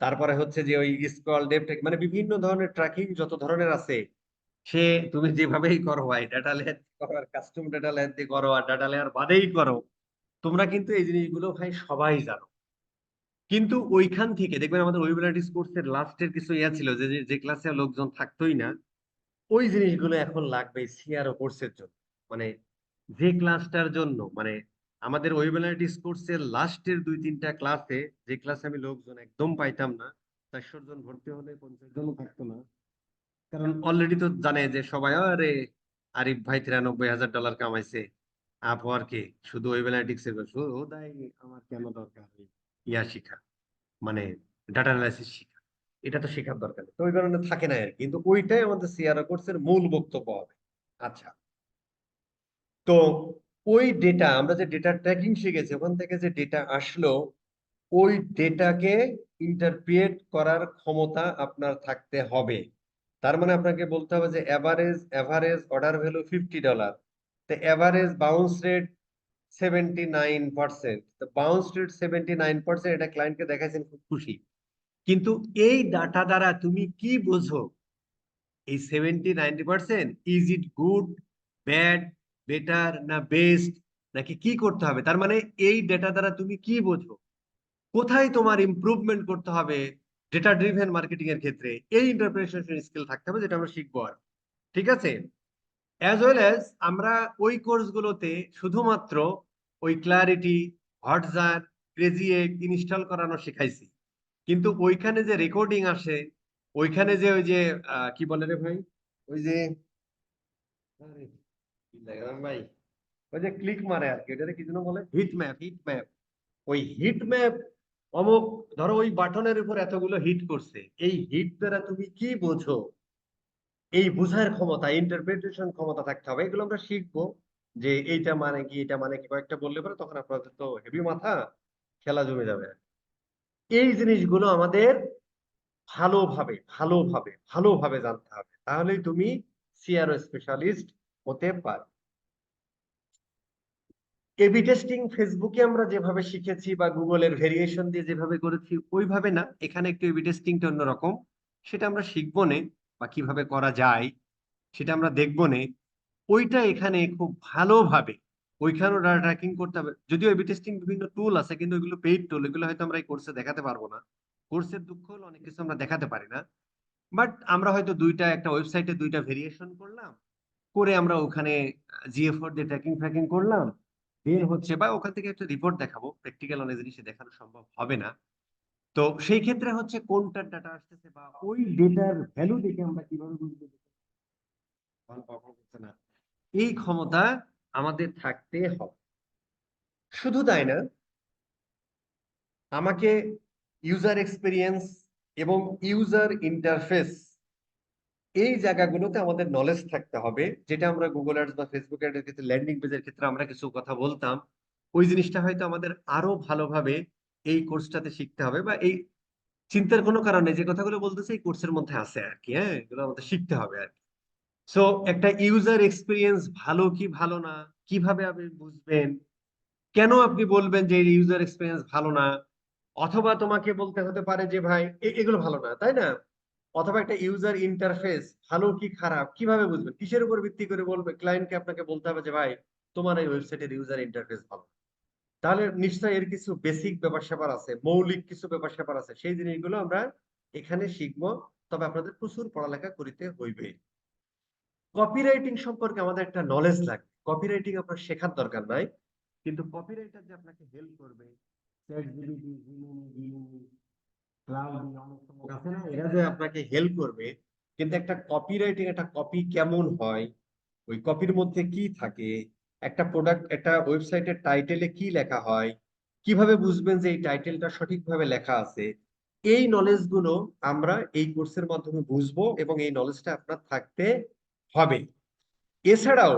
Speaker 1: তারপরে হচ্ছে যে ওই স্ক্রল ডেপ্থ, মানে বিভিন্ন ধরনের ট্র্যাকিং যত ধরনের আছে, সে তুমি যেভাবেই করো ভাই, ডাটা লেয়ার করো আর কাস্টম ডাটা লেয়ার দিয়ে করো আর ডাটা লেয়ার বাদেই করো, তোমরা কিন্তু এই জিনিসগুলো ভাই সবাই জানো। কিন্তু ওইখান থেকে দেখবেন আমাদের ওয়েবিনারিটিস কোর্সের লাস্টের কিছু ইয়া ছিল যে যে ক্লাসে লোকজন থাকতোই না, ওই জিনিসগুলো এখন লাগবে সিআরও কোর্সের জন্য। মানে যে ক্লাসটার জন্য, মানে আমাদের ওয়েব অ্যানালিটিক্স কোর্সের লাস্টের 2-3টা ক্লাসে, যে ক্লাসে আমি লোকজন একদম পাইতাম না, 400 জন ভর্তি হলে 50 জনও থাকতো না, কারণ অলরেডি তো জানে যে সবাই, আরে আরিফ ভাই $93,000 কামাইছে, আপওয়ার্কে শুধু ওয়েব অ্যানালিটিক্স এর শুধু তাই আমার কেন দরকার এই ইয়া শিখা, মানে ডাটা অ্যানালাইসিস শিখা, এটা তো শেখার দরকার নেই। তো ওই কারণে থাকে না আর কি। কিন্তু ওইটাই আমাদের সিআরও কোর্সের মূল বক্তব্য হবে। আচ্ছা, তো ওই ডেটা, আমরা যে ডেটা ট্র্যাকিং শিখেছি, ওখান থেকে যে ডেটা আসলো, ওই ডেটাকে ইন্টারপ্রিট করার ক্ষমতা আপনার থাকতে হবে। তার মানে আপনাকে বলতে হবে যে এভারেজ অর্ডার ভ্যালু $50, তো এভারেজ বাউন্স রেট 79%, তো বাউন্স রেট 79%, এটা ক্লায়েন্টকে দেখাইছেন, খুব খুশি। কিন্তু এই ডাটা দ্বারা তুমি কি বোঝো? এই 70-90% is it good, bad, better, না বেস্ট, নাকি কি করতে হবে? তার মানে এই ডেটা দ্বারা তুমি কি বোঝো, কোথায় তোমার ইমপ্রুভমেন্ট করতে হবে ডেটা ড্রিভেন মার্কেটিং এর ক্ষেত্রে, এই ইন্টারপ্রিটেশন স্কিল থাকতে হবে, যেটা আমরা শিখবো। আর ঠিক আছে, অ্যাজ ওয়েল অ্যাজ আমরা ওই কোর্সগুলোতে শুধুমাত্র ওই ক্লারিটি, হটজার, ক্রেজি এগ ইনস্টল করানো শেখাইছি। কিন্তু ওইখানে যে রেকর্ডিং আসে, ওইখানে যে ওই যে কি বলে রে ভাই, ওই যে, আরে, কি লাগে ভাই, ওই যে ক্লিক মারে আর কি, এটাকে কি যেন বলে, হিট ম্যাপ, হিট ম্যাপ। ওই হিট ম্যাপ, অমুক, ধরো ওই বাটনের উপর এতগুলো হিট করছে, এই হিট দ্বারা তুমি কি বোঝো, এই বোঝার ক্ষমতা, ইন্টারপ্রিটেশন ক্ষমতা থাকতে হবে। এগুলো আমরা শিখবো, যে এইটা মানে কি, এটা মানে কি, কয়েকটা বললে পরে তখন আপনাদের তো হেভি মাথা, খেলা জমে যাবে। এই জিনিসগুলো আমাদের ভালোভাবে ভালোভাবে ভালোভাবে জানতে হবে, তাহলেই তুমি সিআরও স্পেশালিস্ট হতে পারবে। এবি টেস্টিং ফেসবুকে আমরা যেভাবে শিখেছি বা গুগলের ভেরিয়েশন দিয়ে যেভাবে করেছি, ওইভাবে না, এখানে একটু এবি টেস্টিংটা অন্যরকম। সেটা আমরা শিখবো নে, বা কিভাবে করা যায় সেটা আমরা দেখবো নে। ওইটা এখানে খুব ভালোভাবে, ওইখানেও ডাটা ট্র্যাকিং করতে হবে। যদিও এবি টেস্টিং বিভিন্ন টুল আছে, কিন্তু এগুলো পেইড টুল, এগুলো হয়তো আমরা এই কোর্সে দেখাতে পারবো না। কোর্সের দুঃখ হলো অনেক কিছু আমরা দেখাতে পারি না। বাট আমরা হয়তো একটা ওয়েবসাইটে 2টা ভেরিয়েশন করলাম, করে আমরা ওখানে জিএফওর দিয়ে ট্র্যাকিং ফ্র্যাকিং করলাম, বের হচ্ছে, বা ওখান থেকে একটা রিপোর্ট দেখাবো। প্র্যাকটিক্যাল অনেক জিনিস দেখানো সম্ভব হবে না। তো সেই ক্ষেত্রে হচ্ছে কোনটার ডাটা আসতেছে, বা ওই ডেটার ভ্যালু দেখে আমরা কিভাবে বুঝবো যে ভালো পারফর্ম করছে না, এই ক্ষমতা আমাদের থাকতে হবে। শুধু তাই না, আমাকে ইউজার এক্সপিরিয়েন্স এবং ইউজার ইন্টারফেস, এই জায়গাগুলোতে আমাদের নলেজ থাকতে হবে। যেটা আমরা গুগল অ্যাডস বা ফেসবুক অ্যাডের ক্ষেত্রে, ল্যান্ডিং পেজের ক্ষেত্রে আমরা কিছু কথা বলতাম, ওই জিনিসটা হয়তো আমাদের আরো ভালোভাবে এই কোর্সটাতে শিখতে হবে। বা এই চিন্তার কোনো কারণে, যে কথাগুলো বলতেছে এই কোর্সের মধ্যে আছে আর কি। হ্যাঁ, এগুলো আমাদের শিখতে হবে আর কি। সো একটা ইউজার এক্সপিরিয়েন্স ভালো কি ভালো না, কিভাবে আপনি বুঝবেন, কেন আপনি বলবেন যে ইউজার এক্সপিরিয়েন্স ভালো না? অথবা তোমাকে বলতে হতে পারে যে ভাই এগুলো ভালো না, তাই না? অথবা একটা ইউজার ইন্টারফেস ভালো কি খারাপ কিভাবে বুঝবেন, কিসের উপর ভিত্তি করে বলবে? ক্লায়েন্টকে আপনাকে বলতে হবে যে ভাই তোমার এই ওয়েবসাইটের ইউজার ইন্টারফেস ভালো। তাহলে নিশ্চয়ই এর কিছু বেসিক ব্যাপার স্যাপার আছে, মৌলিক কিছু ব্যাপার স্যাপার আছে, সেই জিনিসগুলো আমরা এখানে শিখবো। তবে আপনাদের প্রচুর পড়ালেখা করিতে হইবে। কপিরাইটিং সম্পর্কে আমাদের একটা নলেজ লাগবে। কপিরাইটিং আপনার শেখার দরকার নাই, কিন্তু কপিরাইটার যে আপনাকে হেল্প করবে, চ্যাটজিপিটি, জেমিনি, ক্লাউড, অনেক সময় আছে না, এরা যে আপনাকে হেল্প করবে। কিন্তু একটা কপিরাইটিং, একটা কপি কেমন হয়, ওই কপির মধ্যে কি থাকে, একটা প্রোডাক্ট, একটা ওয়েবসাইটের টাইটেলে কি লেখা হয়, কিভাবে বুঝবেন যে এই টাইটেলটা সঠিকভাবে লেখা আছে, এই নলেজ গুলো আমরা এই কোর্সের মাধ্যমে বুঝবো, এবং এই নলেজটা আপনার থাকতে হবে। এছাড়াও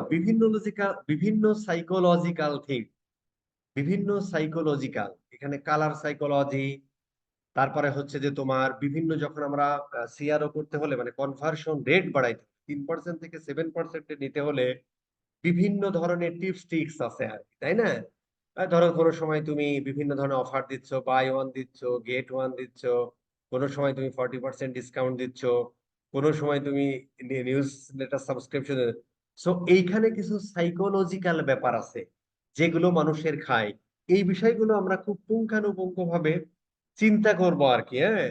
Speaker 1: বিভিন্ন সাইকোলজিক্যাল থিং, বিভিন্ন সাইকোলজিক্যাল, এখানে কালার সাইকোলজি, তারপরে হচ্ছে যে তোমার বিভিন্ন, যখন আমরা সিআরও করতে হলে, মানে কনভার্সন রেট বাড়াইতে 3% থেকে 7% নিতে হলে বিভিন্ন ধরনের টিপস ট্রিক্স আছে আর কি, তাই না? ধরো কোনো সময় তুমি বিভিন্ন ধরনের অফার দিচ্ছ, বাই ওয়ান দিচ্ছ, গেট ওয়ান দিচ্ছ, কোনো সময় তুমি 40% ডিসকাউন্ট দিচ্ছ, কোনো সময় তুমি নিউজ লেটার সাবস্ক্রিপশন। সো এইখানে কিছু সাইকোলজিক্যাল ব্যাপার আছে যেগুলো মানুষের খায়। এই বিষয়গুলো আমরা খুব পুঙ্খানুপুঙ্খ ভাবে চিন্তা করবো আর কি। হ্যাঁ,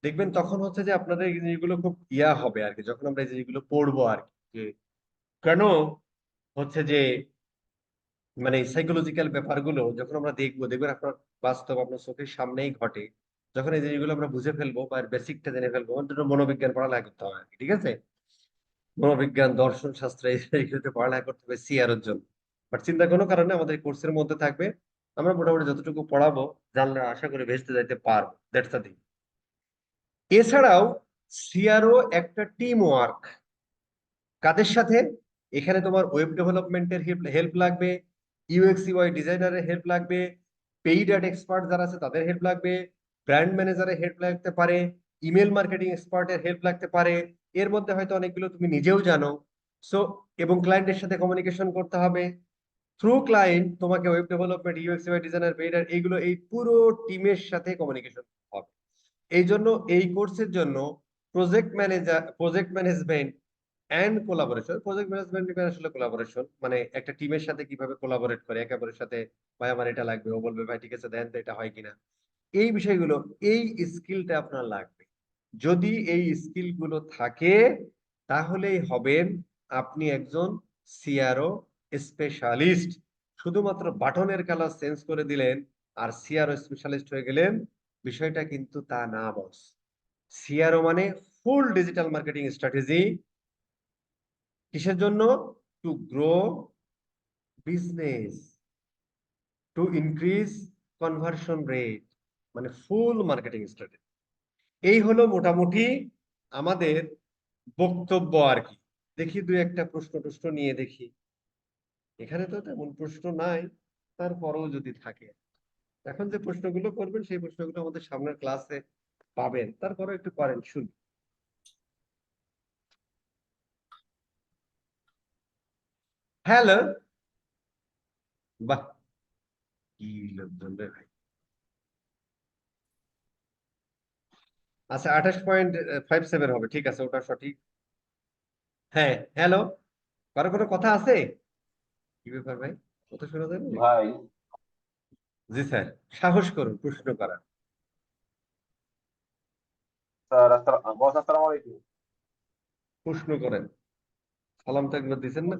Speaker 1: দেখবেন তখন হচ্ছে যে আপনাদের এই জিনিসগুলো খুব ইয়া হবে আর কি, যখন আমরা এই জিনিসগুলো পড়বো আর কি, যে কেন হচ্ছে যে মানে সাইকোলজিক্যাল ব্যাপারগুলো যখন আমরা দেখবো, দেখবেন আপনার বাস্তব আপনার চোখের সামনেই ঘটে। যখন এই জিনিসগুলো আমরা বুঝে ফেলবো বা বেসিকটা জেনে ফেলবো, আমাদের জন্য মনোবিজ্ঞান পড়ালেখা করতে হবে আর কি, ঠিক আছে? মনোবিজ্ঞান, দর্শন শাস্ত্র এইগুলোতে পড়ালেখা করতে হবে সিআর এর জন্য। বাট চিন্তা কোনো কারণে আমাদের কোর্সের মধ্যে থাকবে, আমরা মোটামুটি যতটুকু পড়াবো জানলে আশা করি ভেস্তে যাইতে পারবো, দ্যাটস দ্য থিং। এছাড়াও সিআরও একটা টিম ওয়ার্ক। কাদের সাথে? এখানে তোমার ওয়েব ডেভেলপমেন্টের হেল্প লাগবে, ইউএক্স ইউআই ডিজাইনারের হেল্প লাগবে, পেইড অ্যাড এক্সপার্ট যারা আছে তাদের হেল্প লাগবে, ব্র্যান্ড ম্যানেজারের হেল্প লাগতে পারে, ইমেল মার্কেটিং এক্সপার্টের হেল্প লাগতে পারে। এর মধ্যে হয়তো অনেকগুলো তুমি নিজেও জানো। সো এবং ক্লায়েন্টের সাথে কমিউনিকেশন করতে হবে থ্রু ক্লায়েন্ট, তোমাকে web development, UX UI designer, paid ad, এইগুলো এই পুরো টিমের সাথে কমিউনিকেশন হবে। এই জন্য এই কোর্সের জন্য project management and collaboration, project management মানে আসলে কোলাবোরেশন, মানে একটা টিমের সাথে কিভাবে কোলাবোরেট করে, একে অপরের সাথে, ভাই আমার এটা লাগবে, ও বলবে ভাই ঠিক আছে দেন তো এটা হয় কিনা, এই বিষয়গুলো, এই স্কিলটা আপনার লাগবে। যদি এই স্কিলগুলো থাকে তাহলেই হবেন আপনি একজন সিআরও স্পেশালিস্ট। শুধুমাত্র বাটনের কালার চেঞ্জ করে দিলেন আর সিআরও স্পেশালিস্ট হয়ে গেলেন, বিষয়টা কিন্তু তা না বস। সিআরও মানে ফুল ডিজিটাল মার্কেটিং স্ট্র্যাটেজি। কিসের জন্য? To grow business, to increase conversion rate, মানে ফুল মার্কেটিং স্ট্র্যাটেজি। এই হলো মোটামুটি আমাদের বক্তব্য আর কি। দেখি দুই একটা প্রশ্ন টশ্ন নিয়ে দেখি। এখানে তো তেমন প্রশ্ন নাই, তারপরেও যদি থাকে, এখন যে প্রশ্নগুলো করবেন সেই প্রশ্নগুলো আমাদের সামনের ক্লাসে পাবেন, তারপরে একটু করেন শুনি। হ্যালো। বাহ, কি লোকজন রে ভাই। আচ্ছা, 28.57 হবে, ঠিক আছে, ওটা সঠিক। হ্যাঁ, হ্যালো। কারো কোনো কথা আছে? কি ব্যাপার ভাই, কথা শোনা যাবে?
Speaker 2: ভাই,
Speaker 1: জি স্যার, সাহস করুন প্রশ্ন করার।
Speaker 2: স্যার বস, আসসালামু আলাইকুম।
Speaker 1: প্রশ্ন করেন, সালাম তো একবার দিচ্ছেন না।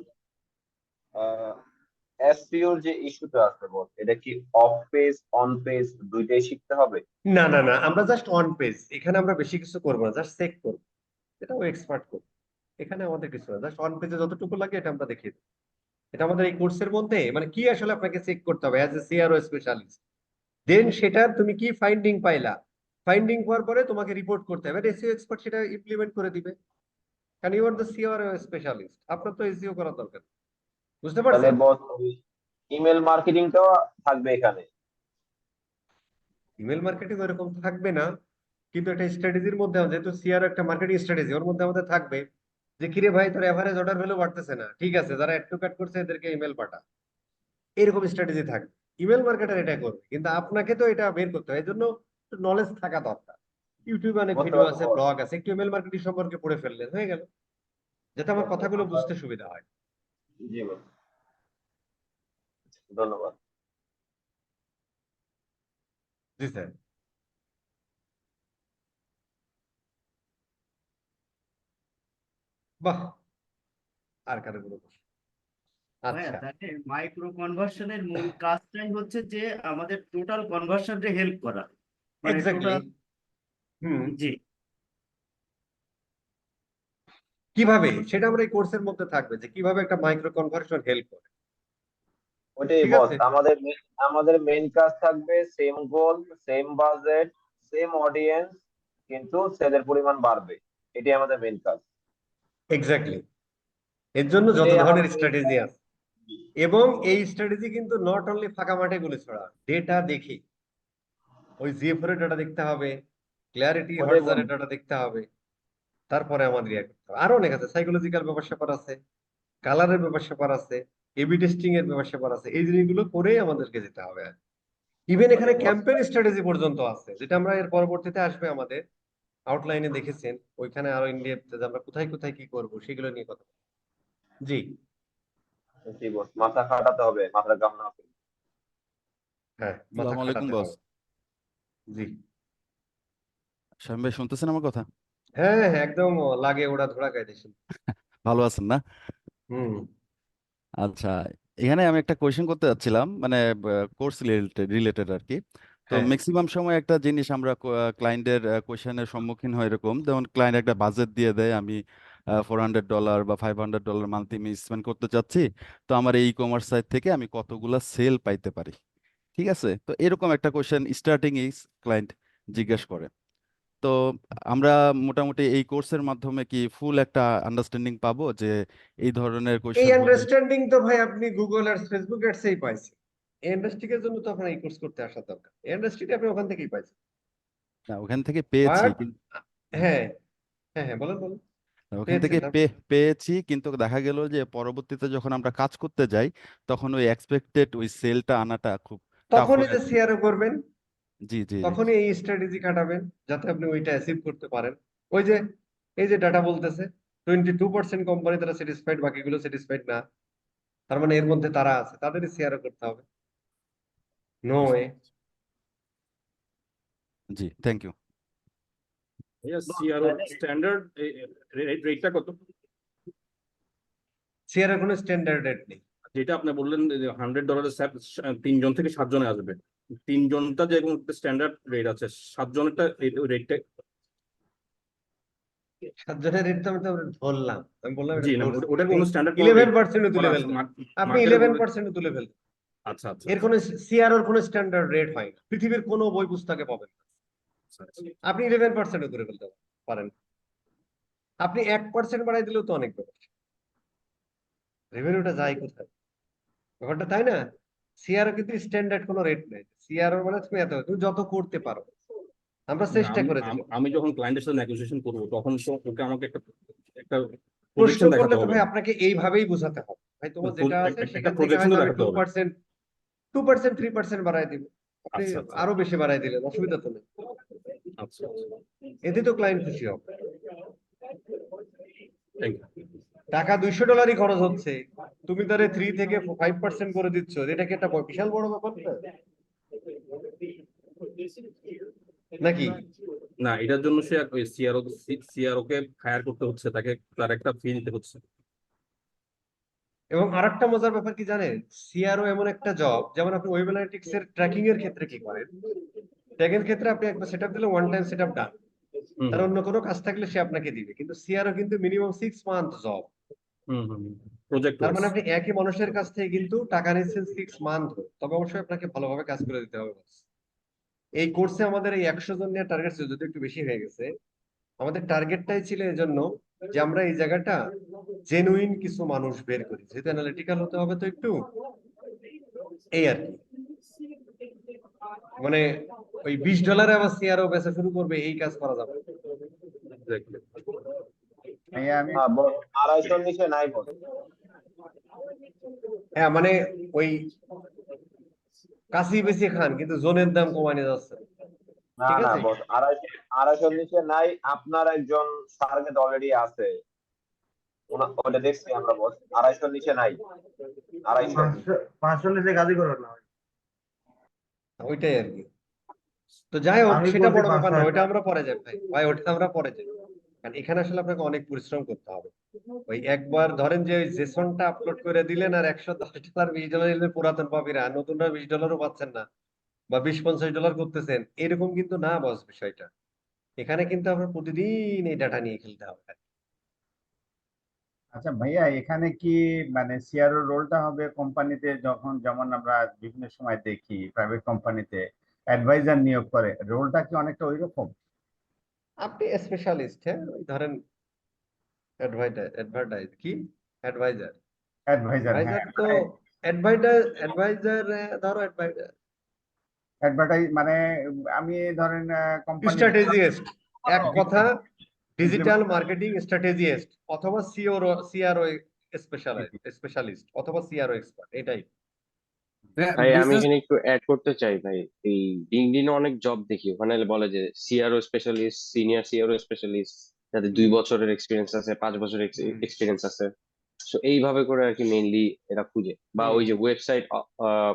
Speaker 2: এসপিওর যে ইস্যুটা আছে বস, এটা কি অফ পেজ অন পেজ দুইটাই শিখতে হবে?
Speaker 1: না না না, আমরা জাস্ট অন পেজ, এখানে আমরা বেশি কিছু করবো না, জাস্ট চেক করবো, এটা ও এক্সপার্ট করবে। এখানে আমাদের কিছু না, জাস্ট অন পেজে যতটুকু লাগে এটা আমরা দেখিয়ে দেবো। এটা আমাদের এই কোর্সের মধ্যে মানে কি আসলে আপনাকে চেক করতে হবে অ্যাজ এ সিআরও স্পেশালিস্ট, দেন সেটা তুমি কি ফাইন্ডিং পাইলা, ফাইন্ডিং পাওয়ার পরে তোমাকে রিপোর্ট করতে হবে, এসইও এক্সপার্ট সেটা ইমপ্লিমেন্ট করে দিবে। কারণ you are the CRO specialist, আপনার তো এসইও করার দরকার, বুঝতে
Speaker 2: তাহলে
Speaker 1: পারছেন?
Speaker 2: বস, ইমেল মার্কেটিংটাও থাকবে এখানে?
Speaker 1: ইমেল মার্কেটিং এরকম থাকবে না, কিন্তু একটা স্ট্র্যাটেজির মধ্যে যেহেতু সিআর একটা মার্কেটিং স্ট্র্যাটেজি, ওর মধ্যে আমাদের থাকবে যে কিরে ভাই তোর এভারেজ অর্ডার ভ্যালু বাড়তেছে না, ঠিক আছে যারা অ্যাড টু কাট করছে এদেরকে ইমেল পাঠা, এরকম স্ট্র্যাটেজি থাকবে। ইমেল মার্কেটার এটা করবে, কিন্তু আপনাকে তো এটা বের করতে হয়, এই জন্য নলেজ থাকা দরকার। ইউটিউবে অনেক
Speaker 2: বুঝতে
Speaker 1: ভিডিও
Speaker 2: পারছো
Speaker 1: আছে,
Speaker 2: বস?
Speaker 1: ব্লগ আছে, একটু ইমেল মার্কেটিং সম্পর্কে পড়ে ফেললেন হয়ে গেল, যাতে আমার
Speaker 2: আচ্ছা,
Speaker 1: কথাগুলো
Speaker 2: আমরা,
Speaker 1: বুঝতে সুবিধা হয়।
Speaker 2: জি বস, ধন্যবাদ।
Speaker 1: জি স্যার। বাহ, আর কারো কোনো প্রশ্ন?
Speaker 3: ভাইয়া,
Speaker 1: আচ্ছা,
Speaker 3: তাহলে মাইক্রো কনভার্সনের মূল কাজটাই হচ্ছে যে আমাদের টোটাল কনভার্সনকে হেল্প করা, মানে
Speaker 1: এক্স্যাক্টলি।
Speaker 3: টোটাল।
Speaker 1: হুম।
Speaker 3: জি।
Speaker 1: কিভাবে সেটা আমরা এই কোর্সের মধ্যে থাকবে যে কিভাবে একটা মাইক্রো কনভার্সন হেল্প করে,
Speaker 2: ওইটাই
Speaker 1: ঠিক
Speaker 2: বস,
Speaker 1: আছে?
Speaker 2: আমাদের মেইন কাজ থাকবে সেম গোল, সেম বাজেট, সেম অডিয়েন্স, কিন্তু সেলের পরিমাণ বাড়বে। এটাই আমাদের মেইন কাজ।
Speaker 1: এক্স্যাক্টলি। এর জন্য যত
Speaker 2: এটাই
Speaker 1: ধরনের
Speaker 2: আমাদের মেইন
Speaker 1: স্ট্র্যাটেজি
Speaker 2: কাজ।
Speaker 1: আছে, এবং এই স্ট্র্যাটেজি কিন্তু নট অনলি ফাঁকা মাঠে গুলি ছড়া, ডেটা দেখি, ওই জিএফআর এর ডাটা দেখতে হবে, ক্ল্যারিটি
Speaker 2: ওটাই
Speaker 1: হটজারের
Speaker 2: বলবো।
Speaker 1: ডাটা দেখতে হবে, তারপরে আমাদের ইয়ে করতে হবে। আরো অনেক আছে, সাইকোলজিক্যাল ব্যাপার স্যাপার আছে, কালারের ব্যাপার স্যাপার আছে, এবি টেস্টিং এর ব্যাপার স্যাপার আছে, এই জিনিসগুলো করেই আমাদেরকে যেতে হবে। ইভেন এখানে
Speaker 2: ওটাই বস।
Speaker 1: ক্যাম্পেইন স্ট্র্যাটেজি পর্যন্ত আছে, যেটা আমরা এর পরবর্তীতে আসবে আমাদের আউটলাইনে দেখেছেন, ওইখানে আরো ইনডেপথ যে আমরা কোথায় কোথায় কি করব সেগুলো নিয়ে কথা বলবো। জি।
Speaker 2: জি বস, মাথা খাটাতে হবে, মাথার ঘাম না ফেলে।
Speaker 1: হ্যাঁ, মাথা
Speaker 4: আসসালামু আলাইকুম
Speaker 1: খাটাতে
Speaker 4: বস।
Speaker 1: হবে। জি।
Speaker 4: শামীম ভাই শুনতেছেন আমার কথা?
Speaker 1: হ্যাঁ হ্যাঁ, একদম লাগে ওরা ধরা কায়দে শুনতে।
Speaker 4: ভালো আছেন না?
Speaker 1: হুম।
Speaker 4: আচ্ছা, এখানে আমি একটা কোয়েশ্চেন করতে যাচ্ছিলাম, মানে কোর্স রিলেটেড আর কি। তো
Speaker 1: হ্যাঁ,
Speaker 4: ম্যাক্সিমাম সময় একটা জিনিস আমরা ক্লায়েন্টের কোয়েশ্চেনের সম্মুখীন হয় এরকম, যেমন ক্লায়েন্ট একটা বাজেট দিয়ে দেয়, আমি $400 বা $500 মান্থলি আমি স্পেন্ড করতে চাচ্ছি, তো আমার এই কমার্স সাইট থেকে আমি কতগুলা সেল পাইতে পারি। ঠিক আছে, তো এরকম একটা কোয়েশ্চেন স্টার্টিং এই ক্লায়েন্ট জিজ্ঞেস করে। তো আমরা মোটামুটি এই কোর্সের মাধ্যমে কি ফুল একটা আন্ডারস্ট্যান্ডিং পাবো যে এই ধরনের
Speaker 1: এই
Speaker 4: কোয়েশ্চেন হলে।
Speaker 1: আন্ডারস্ট্যান্ডিং তো ভাই আপনি গুগল আর ফেসবুক এর পাইছেন। এই আন্ডারস্ট্যান্ডিং এর জন্য তো আপনার এই কোর্স করতে আসার দরকার। এই আন্ডারস্ট্যান্ডিং আপনি ওখান থেকেই পাইছেন।
Speaker 4: না, ওখান থেকে পেয়েছি
Speaker 1: বাট
Speaker 4: কিন্তু।
Speaker 1: হ্যাঁ, হ্যাঁ, হ্যাঁ, বলেন, বলেন।
Speaker 4: ওখান
Speaker 1: পেয়েছেন
Speaker 4: থেকে
Speaker 1: তারপর?
Speaker 4: পেয়েছি, কিন্তু দেখা গেল যে পরবর্তীতে যখন আমরা কাজ করতে যাই, তখন ওই এক্সপেক্টেড ওই সেলটা আনাটা খুব টাফ
Speaker 1: তখনই
Speaker 4: হয়ে
Speaker 1: যে
Speaker 4: যায়।
Speaker 1: সিআরও করবেন,
Speaker 4: জি, জি, জি।
Speaker 1: তখনই এই স্ট্র্যাটেজি খাটাবেন যাতে আপনি ওইটা অ্যাচিভ করতে পারেন। ওই যে এই যে ডাটা বলতেছে 22% কোম্পানি তারা স্যাটিসফাইড, বাকিগুলো স্যাটিসফাইড না, তার মানে এর মধ্যে তারা আছে, তাদেরই সিআরও করতে হবে। No way.
Speaker 4: জি, থ্যাংক ইউ।
Speaker 5: ভাইয়া সিআরও স্ট্যান্ডার্ড রেটটা কত?
Speaker 1: সিআরও কোনো স্ট্যান্ডার্ড রেট নেই।
Speaker 5: যেটা আপনি বললেন যে $100 3 জন থেকে 7 জনে আসবে, 3 জনটা যে স্ট্যান্ডার্ড রেট আছে, 7 জনেরটা রেটটা?
Speaker 1: 7 জনের রেট তো আমি তো ধরলাম, আমি বললাম এটা
Speaker 5: জি না,
Speaker 1: ধরছি,
Speaker 5: ওটার
Speaker 1: আপনি
Speaker 5: কোনো স্ট্যান্ডার্ড কোনো রেট
Speaker 1: 11% তুলে
Speaker 5: করা আছে
Speaker 1: ফেলবেন। আপনি
Speaker 5: মার্কেটে বলে?
Speaker 1: 11% তুলে ফেলবেন।
Speaker 5: আচ্ছা আচ্ছা
Speaker 1: এর
Speaker 5: আচ্ছা
Speaker 1: কোনো সিআরওর কোনো স্ট্যান্ডার্ড রেট হয় না, পৃথিবীর কোনো বই পুস্তকে পাবেন না।
Speaker 5: আচ্ছা, আচ্ছা।
Speaker 1: আপনি 11% করে ফেলতে পারেন। আপনি 1% বাড়াই দিলেও তো অনেক ব্যাপার। রেভিনিউটা যায় কোথায় ব্যাপারটা, তাই না? সিআরও কিন্তু স্ট্যান্ডার্ড কোনো রেট নেই। সিআরও মানে তুমি এত, তুমি যত করতে পারো। আমরা
Speaker 5: না,
Speaker 1: চেষ্টা
Speaker 5: আমি
Speaker 1: করেছিলাম।
Speaker 5: আমি যখন ক্লায়েন্টের সাথে নেগোসিয়েশন করবো, তখন তো ওকে আমাকে একটা একটা
Speaker 1: প্রশ্ন
Speaker 5: প্রজেকশন
Speaker 1: করলে
Speaker 5: দেখাতে
Speaker 1: তো
Speaker 5: হবে।
Speaker 1: ভাই আপনাকে এইভাবেই বোঝাতে হবে, ভাই তোমার যেটা আছে
Speaker 5: একটা
Speaker 1: সেখান থেকে
Speaker 5: প্রজেকশন
Speaker 1: হয়তো
Speaker 5: তো
Speaker 1: আমি
Speaker 5: দেখাতে
Speaker 1: টু
Speaker 5: হবে।
Speaker 1: পার্সেন্ট 2% 3% বাড়াই দিব। আপনি
Speaker 5: আচ্ছা আচ্ছা
Speaker 1: আরো বেশি বাড়াই দিলেন, অসুবিধা তো নেই।
Speaker 5: আচ্ছা আচ্ছা,
Speaker 1: এতে তো ক্লায়েন্ট খুশি হবে।
Speaker 5: Thank you.
Speaker 1: টাকা $200 খরচ হচ্ছে, তুমি তারে 3 থেকে 5% করে দিচ্ছ, এটা কি একটা বিশাল বড় ব্যাপার না? নাকি?
Speaker 5: না, এটার জন্য সে ওই সিআরও কে হায়ার করতে হচ্ছে, তাকে তার একটা ফি দিতে হচ্ছে।
Speaker 1: এবং আরেকটা মজার ব্যাপার কি জানেন, সিআরও এমন একটা জব, যেমন আপনি ওয়েব অ্যানালিটিক্স এর ট্র্যাকিং এর ক্ষেত্রে কি করেন, ট্র্যাকিং এর ক্ষেত্রে আপনি একবার সেটআপ দিলে ওয়ান টাইম সেটআপ ডান,
Speaker 5: হুম
Speaker 1: তার অন্য কোনো কাজ থাকলে সে আপনাকে দিবে। কিন্তু সিআরও কিন্তু মিনিমাম 6 মান্থ জব।
Speaker 5: হুম হুম, প্রজেক্ট
Speaker 1: তার
Speaker 5: ওয়াইজ।
Speaker 1: মানে আপনি একই মানুষের কাছ থেকে কিন্তু টাকা নিচ্ছেন 6 মান্থ, তবে অবশ্যই আপনাকে ভালোভাবে কাজ করে দিতে হবে। এই কোর্সে আমাদের এই 100 জন নিয়ে টার্গেট ছিল, যদি একটু বেশি হয়ে গেছে। আমাদের টার্গেটটাই ছিল এজন্য যে আমরা এই জায়গাটা জেনুইন কিছু মানুষ বের করি, যেহেতু অ্যানালিটিক্যাল হতে হবে তো একটু, এই আর কি। মানে ওই $20 আবার সিআরও বেচা শুরু করবে, এই কাজ করা যাবে না।
Speaker 6: ভাইয়া আমি
Speaker 2: হ্যাঁ বস, 250 নিচে নাই বস।
Speaker 1: হ্যাঁ, মানে ওই কাশি বেশি খান কিন্তু জোনের দাম কমানো যাচ্ছে না।
Speaker 2: না
Speaker 1: ঠিক
Speaker 2: না
Speaker 1: আছে।
Speaker 2: বস, 250 নিচে নাই। আপনার একজন টার্গেট অলরেডি আছে, ওটা দেখছি আমরা বস। 250 নিচে নাই, 250।
Speaker 6: 500 নিচে কাজই করো না।
Speaker 1: ওইটাই আর কি। তো যাই হোক,
Speaker 6: আমি
Speaker 1: সেটা
Speaker 6: বলছি
Speaker 1: বড় ব্যাপার
Speaker 6: 500
Speaker 1: না, ওইটা
Speaker 6: একটা।
Speaker 1: আমরা পরে যাই ভাই, ভাই ওটা আমরা পরে যাই। কারণ এখানে আসলে আপনাকে অনেক পরিশ্রম করতে হবে। ওই একবার ধরেন যে ওই জেসনটা আপলোড করে দিলেন আর $110 $20 দিলে পুরাতন পাবিরা, নতুনরা $20 পাচ্ছেন না, বা $20-50 করতেছেন, এরকম কিন্তু না বস বিষয়টা। এখানে কিন্তু আমরা প্রতিদিন এই ডাটা নিয়ে খেলতে হবে।
Speaker 6: আচ্ছা ভাইয়া, এখানে কি মানে সিআরও রোলটা হবে কোম্পানিতে, যখন যেমন আমরা বিভিন্ন সময় দেখি প্রাইভেট কোম্পানিতে অ্যাডভাইজার নিয়োগ করে, রোলটা কি অনেকটা ওই রকম?
Speaker 1: আপনি স্পেশালিস্ট, হ্যাঁ, ওই ধরেন অ্যাডভার্টাইজ কি অ্যাডভাইজার,
Speaker 6: অ্যাডভাইজার,
Speaker 1: অ্যাডভাইজার
Speaker 6: হ্যাঁ,
Speaker 1: তো
Speaker 6: মানে
Speaker 1: অ্যাডভাইজার ধরো অ্যাডভাইজার
Speaker 6: অ্যাডভার্টাইজ মানে আমি ধরেন কোম্পানিতে
Speaker 1: স্ট্র্যাটেজিস্ট, এক কথা ডিজিটাল
Speaker 6: implement-
Speaker 1: মার্কেটিং স্ট্র্যাটেজিস্ট, অথবা সিআরও স্পেশালিস্ট, অথবা সিআরও এক্সপার্ট, এটাই।
Speaker 7: ভাই আমি
Speaker 3: বিজনেস
Speaker 7: এখানে একটু অ্যাড করতে চাই ভাই। এই লিঙ্কডইনে অনেক জব দেখি, ওখানে বলে যে CRO specialist, senior CRO specialist, যাদের 2 বছরের এক্সপিরিয়েন্স আছে, 5 বছরের
Speaker 1: হুম,
Speaker 7: এক্সপিরিয়েন্স আছে। তো এইভাবে করে আর কি মেইনলি এরা খুঁজে, বা
Speaker 1: হুম,
Speaker 7: ওই যে website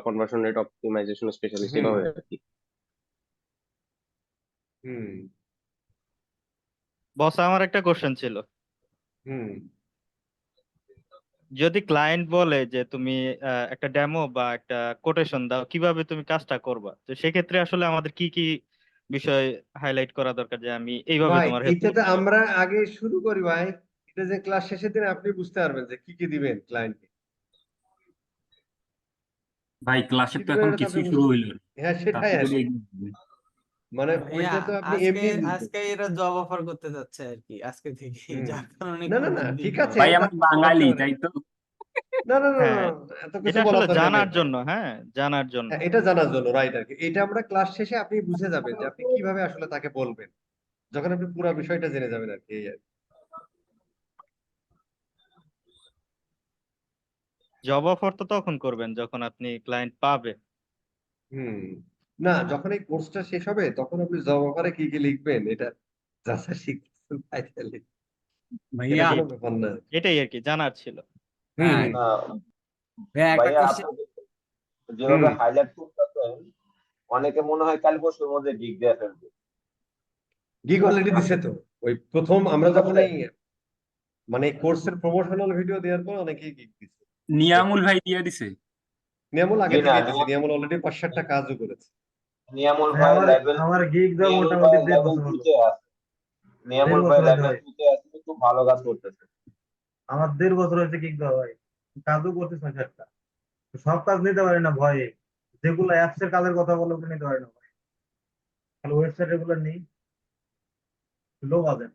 Speaker 7: conversion rate optimisation specialist,
Speaker 1: হুম,
Speaker 7: এভাবে আর কি।
Speaker 1: হুম,
Speaker 8: বস আমার একটা কোশ্চেন ছিল।
Speaker 1: হুম।
Speaker 8: যদি ক্লায়েন্ট বলে যে তুমি একটা ডেমো বা একটা কোটেশন দাও কিভাবে তুমি কাজটা করবা, তো সেক্ষেত্রে আসলে আমাদের কি কি বিষয় হাইলাইট করা দরকার যে আমি এইভাবে
Speaker 1: ভাই
Speaker 8: তোমার হেল্প
Speaker 1: এটাতে
Speaker 8: করতে পারি?
Speaker 1: আমরা আগে শুরু করি ভাই, এটা যে ক্লাস শেষের দিন আপনি বুঝতে পারবেন যে কি কি দিবেন ক্লায়েন্টকে,
Speaker 9: ভাই
Speaker 1: কি
Speaker 9: ক্লাসের তো
Speaker 1: দিবেন
Speaker 9: এখন
Speaker 1: এটা তো আপনি
Speaker 9: কিছুই শুরু হইলো না।
Speaker 1: হ্যাঁ সেটাই
Speaker 9: তাতে
Speaker 1: আর
Speaker 9: করে
Speaker 1: কি। মানে
Speaker 10: ভাইয়া
Speaker 1: ওইটা তো আপনি
Speaker 10: আজকে
Speaker 1: এমনি বুঝবেন।
Speaker 10: আজকে এরা জব অফার করতে যাচ্ছে আর কি, আজকে থেকে,
Speaker 1: হুম।
Speaker 10: যার কারণে
Speaker 1: না
Speaker 10: একটু
Speaker 1: না না
Speaker 10: বুদ্ধি
Speaker 1: ঠিক
Speaker 10: নিতে
Speaker 1: আছে,
Speaker 10: হবে।
Speaker 9: ভাই
Speaker 1: তা
Speaker 9: আমি
Speaker 1: বলতে
Speaker 9: বাঙালি,
Speaker 1: পারেন।
Speaker 9: তাই তো।
Speaker 1: না না না না,
Speaker 8: হ্যাঁ,
Speaker 1: এত কিছু
Speaker 8: এটা আসলে
Speaker 1: বলার দরকার নেই
Speaker 8: জানার
Speaker 1: ভাই।
Speaker 8: জন্য, হ্যাঁ জানার জন্য।
Speaker 1: হ্যাঁ, এটা জানার জন্য রাইট আর কি। এটা আমরা ক্লাস শেষে আপনি বুঝে যাবেন যে আপনি কিভাবে আসলে তাকে বলবেন, যখন আপনি পুরো বিষয়টা জেনে যাবেন আর কি, এই আর কি।
Speaker 8: জব অফার তো তখন করবেন যখন আপনি ক্লায়েন্ট পাবে।
Speaker 1: হুম। না, যখন এই কোর্সটা শেষ হবে তখন আপনি জব অফারে কি কি লিখবেন এটা যাচাই শিখতেছেন ভাই, তাহলে এটা
Speaker 10: ভাইয়া
Speaker 1: কোনো ব্যাপার না।
Speaker 8: এটাই আর কি জানার ছিল।
Speaker 1: হুম
Speaker 10: হ্যাঁ
Speaker 1: হুম
Speaker 10: ভাইয়া, একটা
Speaker 2: ভাইয়া
Speaker 10: কোশ্চেন।
Speaker 2: আপনি
Speaker 1: হুম।
Speaker 2: যেভাবে হাইলাইট করতেছেন, অনেকে মনে হয় কাল পরশুর মধ্যে গিগ দিয়ে ফেলবে।
Speaker 1: গিগ অলরেডি দিছে তো, ওই প্রথম আমরা যখন
Speaker 2: করছে?
Speaker 1: এই মানে কোর্সের প্রমোশনাল ভিডিও দেওয়ার পর অনেকেই গিগ দিছে।
Speaker 9: নিয়ামুল ভাই দিয়ে দিছে।
Speaker 1: নিয়ামল আগে
Speaker 2: জি না,
Speaker 1: থেকেই দিছে, নিয়ামল অলরেডি 5-7টা কাজও করেছে।
Speaker 2: নিয়ামুল
Speaker 6: ভাই
Speaker 2: ভাই
Speaker 6: আমার
Speaker 2: লেভেল
Speaker 6: আমার গিগ দাও
Speaker 2: নিয়ামুল
Speaker 6: মোটামুটি
Speaker 2: ভাই
Speaker 6: 1.5
Speaker 2: লেভেল
Speaker 6: বছর হলো।
Speaker 2: 2 তে আছে। নিয়ামুল
Speaker 6: 1.5
Speaker 2: ভাই
Speaker 6: বছর হয়েছে
Speaker 2: লেভেল
Speaker 6: ভাই,
Speaker 2: 2 তে আছে, খুব ভালো কাজ করতেছে।
Speaker 6: আমার 1.5 বছর হয়েছে গিগ দাও ভাই। কাজও করতে 6-7টা, সব কাজ নিতে পারি না ভয়ে। যেগুলো অ্যাপস এর কাজের কথা বলে ওগুলো নিতে পারি না ভাই, খালি ওয়েবসাইট এগুলো নেই, লো বাজেট।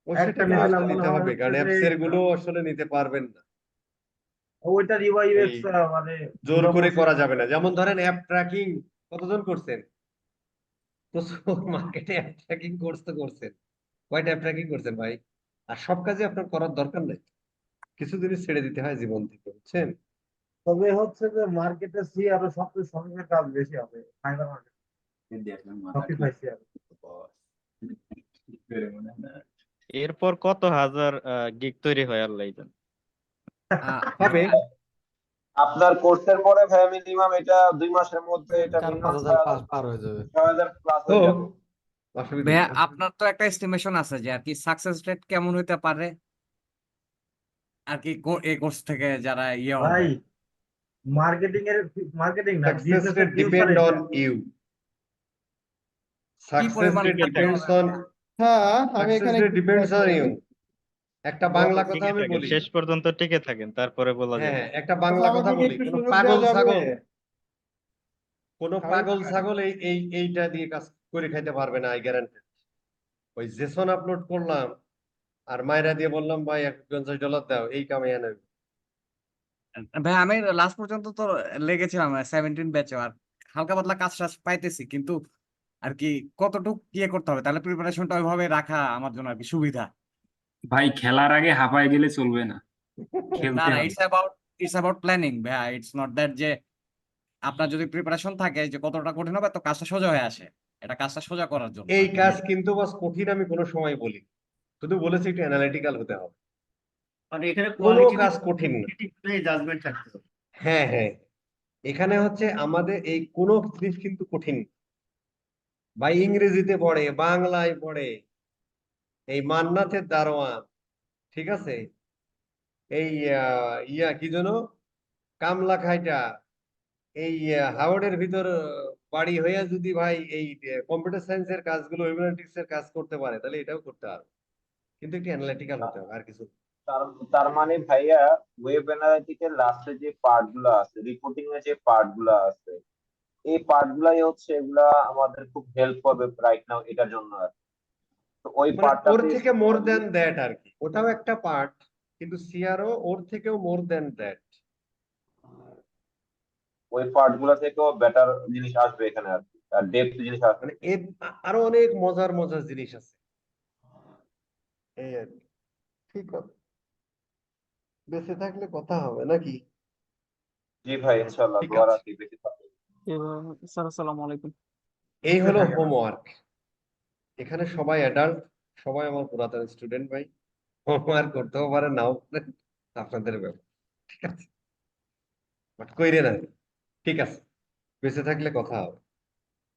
Speaker 1: ও
Speaker 6: একটা
Speaker 1: সেটা তো
Speaker 6: নিয়েছিলাম
Speaker 1: আসলে
Speaker 6: মনে
Speaker 1: নিতে
Speaker 6: হয়
Speaker 1: হবে,
Speaker 6: হচ্ছে
Speaker 1: কারণ
Speaker 6: যে
Speaker 1: অ্যাপস এর গুলো আসলে নিতে পারবেন না,
Speaker 6: ওইটার ইউআই
Speaker 1: এই
Speaker 6: ইউএক্স মানে
Speaker 1: জোর করে
Speaker 6: মোটামুটি
Speaker 1: করা যাবে না। যেমন ধরেন অ্যাপ ট্র্যাকিং কতজন করছেন, প্রচুর মার্কেটে অ্যাপ ট্র্যাকিং কোর্স তো করছেন, কয়টা অ্যাপ ট্র্যাকিং করছেন ভাই? আর সব কাজে আপনার করার দরকার নেই, কিছু জিনিস ছেড়ে দিতে হয় জীবন থেকে, বুঝছেন?
Speaker 6: তবে হচ্ছে যে মার্কেটে সি আরো সবচেয়ে সঙ্গে কাজ বেশি হবে ফাইবার মার্কেট, শপিফাই সি আর।
Speaker 8: এরপর কত হাজার গিগ তৈরি হয় আল্লাহ জানে।
Speaker 1: হবে।
Speaker 10: ভাইয়া
Speaker 2: আপনার কোর্সের পরে ভাই মিনিমাম এটা 2 মাসের মধ্যে এটা
Speaker 10: 4-5
Speaker 2: মিনিমাম
Speaker 10: হাজার পার হয়ে যাবে।
Speaker 2: 6000 প্লাস
Speaker 1: তো
Speaker 2: হয়ে যাবে।
Speaker 1: অসুবিধা
Speaker 10: ভাইয়া
Speaker 1: নেই।
Speaker 10: আপনার তো একটা এস্টিমেশন আছে যে আর কি সাকসেস রেট কেমন হইতে পারে আর কি, এই কোর্স থেকে যারা ইয়ে হবে?
Speaker 6: ভাই মার্কেটিং এর, মার্কেটিং না,
Speaker 1: সাকসেস
Speaker 6: বিজনেস এর
Speaker 1: রেট
Speaker 6: ফিউচার
Speaker 1: ডিপেন্ড অন
Speaker 6: এটা।
Speaker 1: ইউ,
Speaker 10: কি
Speaker 1: সাকসেস
Speaker 10: পরিমাণ
Speaker 1: রেট
Speaker 8: টিকে থাকে,
Speaker 1: ডিপেন্ডস অন,
Speaker 11: হ্যাঁ আমি
Speaker 1: সাকসেস
Speaker 11: এখানে
Speaker 1: রেট
Speaker 11: একটু
Speaker 1: ডিপেন্ডস অন ইউ। একটা বাংলা কথা
Speaker 8: টিকে
Speaker 1: আমি
Speaker 8: থাকেন
Speaker 1: বলি,
Speaker 8: শেষ পর্যন্ত টিকে থাকেন তারপরে বলা
Speaker 1: হ্যাঁ
Speaker 8: যাবে।
Speaker 1: হ্যাঁ, একটা
Speaker 11: আচ্ছা
Speaker 1: বাংলা কথা
Speaker 11: আমাদেরকে
Speaker 1: বলি,
Speaker 11: একটু
Speaker 1: কোন
Speaker 11: সুযোগ দেওয়া
Speaker 1: পাগল
Speaker 11: যাবে।
Speaker 1: ছাগল, কোন
Speaker 11: আমি
Speaker 1: পাগল ছাগল এইটা দিয়ে কাজ করে খাইতে পারবে না, আই গ্যারান্টি। ওই জেসন আপলোড করলাম আর মাইরা দিয়ে বললাম ভাই $50 দাও, এই কামে এনে।
Speaker 10: ভাই আমি লাস্ট পর্যন্ত তো লেগেছিলাম 17 ব্যাচে, আর হালকা পাতলা কাজ টাজ পাইতেছি, কিন্তু আর কি কতটুকু ইয়ে করতে হবে তাহলে প্রিপারেশনটা ওইভাবে রাখা আমার জন্য আর কি সুবিধা।
Speaker 9: ভাই খেলার আগে হাঁপায় গেলে চলবে না,
Speaker 10: না
Speaker 9: খেলতে
Speaker 10: না,
Speaker 9: হবে।
Speaker 10: ইটস অ্যাবাউট প্ল্যানিং ভাইয়া, ইটস নট দ্যাট যে আপনার যদি প্রিপারেশন থাকে যে কতটা কঠিন হবে তো কাজটা সোজা হয়ে আসে, এটা কাজটা সোজা করার জন্য
Speaker 1: এই
Speaker 10: আর কি।
Speaker 1: কাজ কিন্তু বাস কঠিন আমি কোনো সময় বলি, শুধু বলেছি একটু অ্যানালিটিক্যাল হতে হবে,
Speaker 3: মানে এখানে
Speaker 1: কোনো
Speaker 3: কোয়ালিটি
Speaker 1: কাজ কঠিন না।
Speaker 3: জাজমেন্ট থাকতে হবে।
Speaker 1: হ্যাঁ হ্যাঁ, এখানে হচ্ছে আমাদের এই কোনো জিনিস কিন্তু কঠিন না। ভাই ইংরেজিতে পড়ে, বাংলায় পড়ে, এই মান্নাতের দারোয়ান, ঠিক আছে, এই ইয়া কি যেন কামলা খাইটা, এই হাওয়ার্ডের ভিতর বাড়ি হইয়া যদি ভাই এই কম্পিউটার সায়েন্সের কাজগুলো, হিউম্যানিটিক্স এর কাজ করতে পারে, তাহলে এটাও করতে পারবে, কিন্তু একটু অ্যানালিটিক্যাল হতে হবে, আর কিছু না।
Speaker 2: তার তার মানে ভাইয়া ওয়েব অ্যানালিটিক্যাল লাস্টে যে পার্ট গুলো আছে, রিপোর্টিং এর যে পার্ট গুলো আছে, এই পার্ট গুলাই হচ্ছে এগুলা আমাদের খুব হেল্প করবে রাইট নাও এটার জন্য আর কি। তো ওই
Speaker 1: মানে ওর
Speaker 2: পার্টটাতে
Speaker 1: থেকে মোর দ্যান দ্যাট আর কি, ওটাও একটা পার্ট, কিন্তু সিআরও ওর থেকেও মোর দ্যান দ্যাট।
Speaker 2: ওই পার্ট গুলা থেকেও বেটার জিনিস আসবে এখানে আর কি, আর ডেপথ জিনিস আসবে।
Speaker 1: মানে এর আরো অনেক মজার মজার জিনিস আছে, এই আর কি। ঠিক আছে, বেঁচে থাকলে কথা হবে নাকি?
Speaker 2: জি ভাই, ইনশাআল্লাহ
Speaker 1: ঠিক
Speaker 2: দোয়া
Speaker 1: আছে,
Speaker 2: রাখি, বেশি থাকবে।
Speaker 10: স্যার আসসালামু আলাইকুম।
Speaker 1: এই
Speaker 6: সুস্থ
Speaker 1: হলো
Speaker 6: থাকে ভাই।
Speaker 1: হোমওয়ার্ক। এখানে সবাই অ্যাডাল্ট, সবাই আমার পুরাতন স্টুডেন্ট ভাই, হোমওয়ার্ক করতেও পারে নাও পারে, আপনাদের ব্যাপার, ঠিক আছে, বাট কইরে না, ঠিক আছে, বেঁচে থাকলে কথা হবে।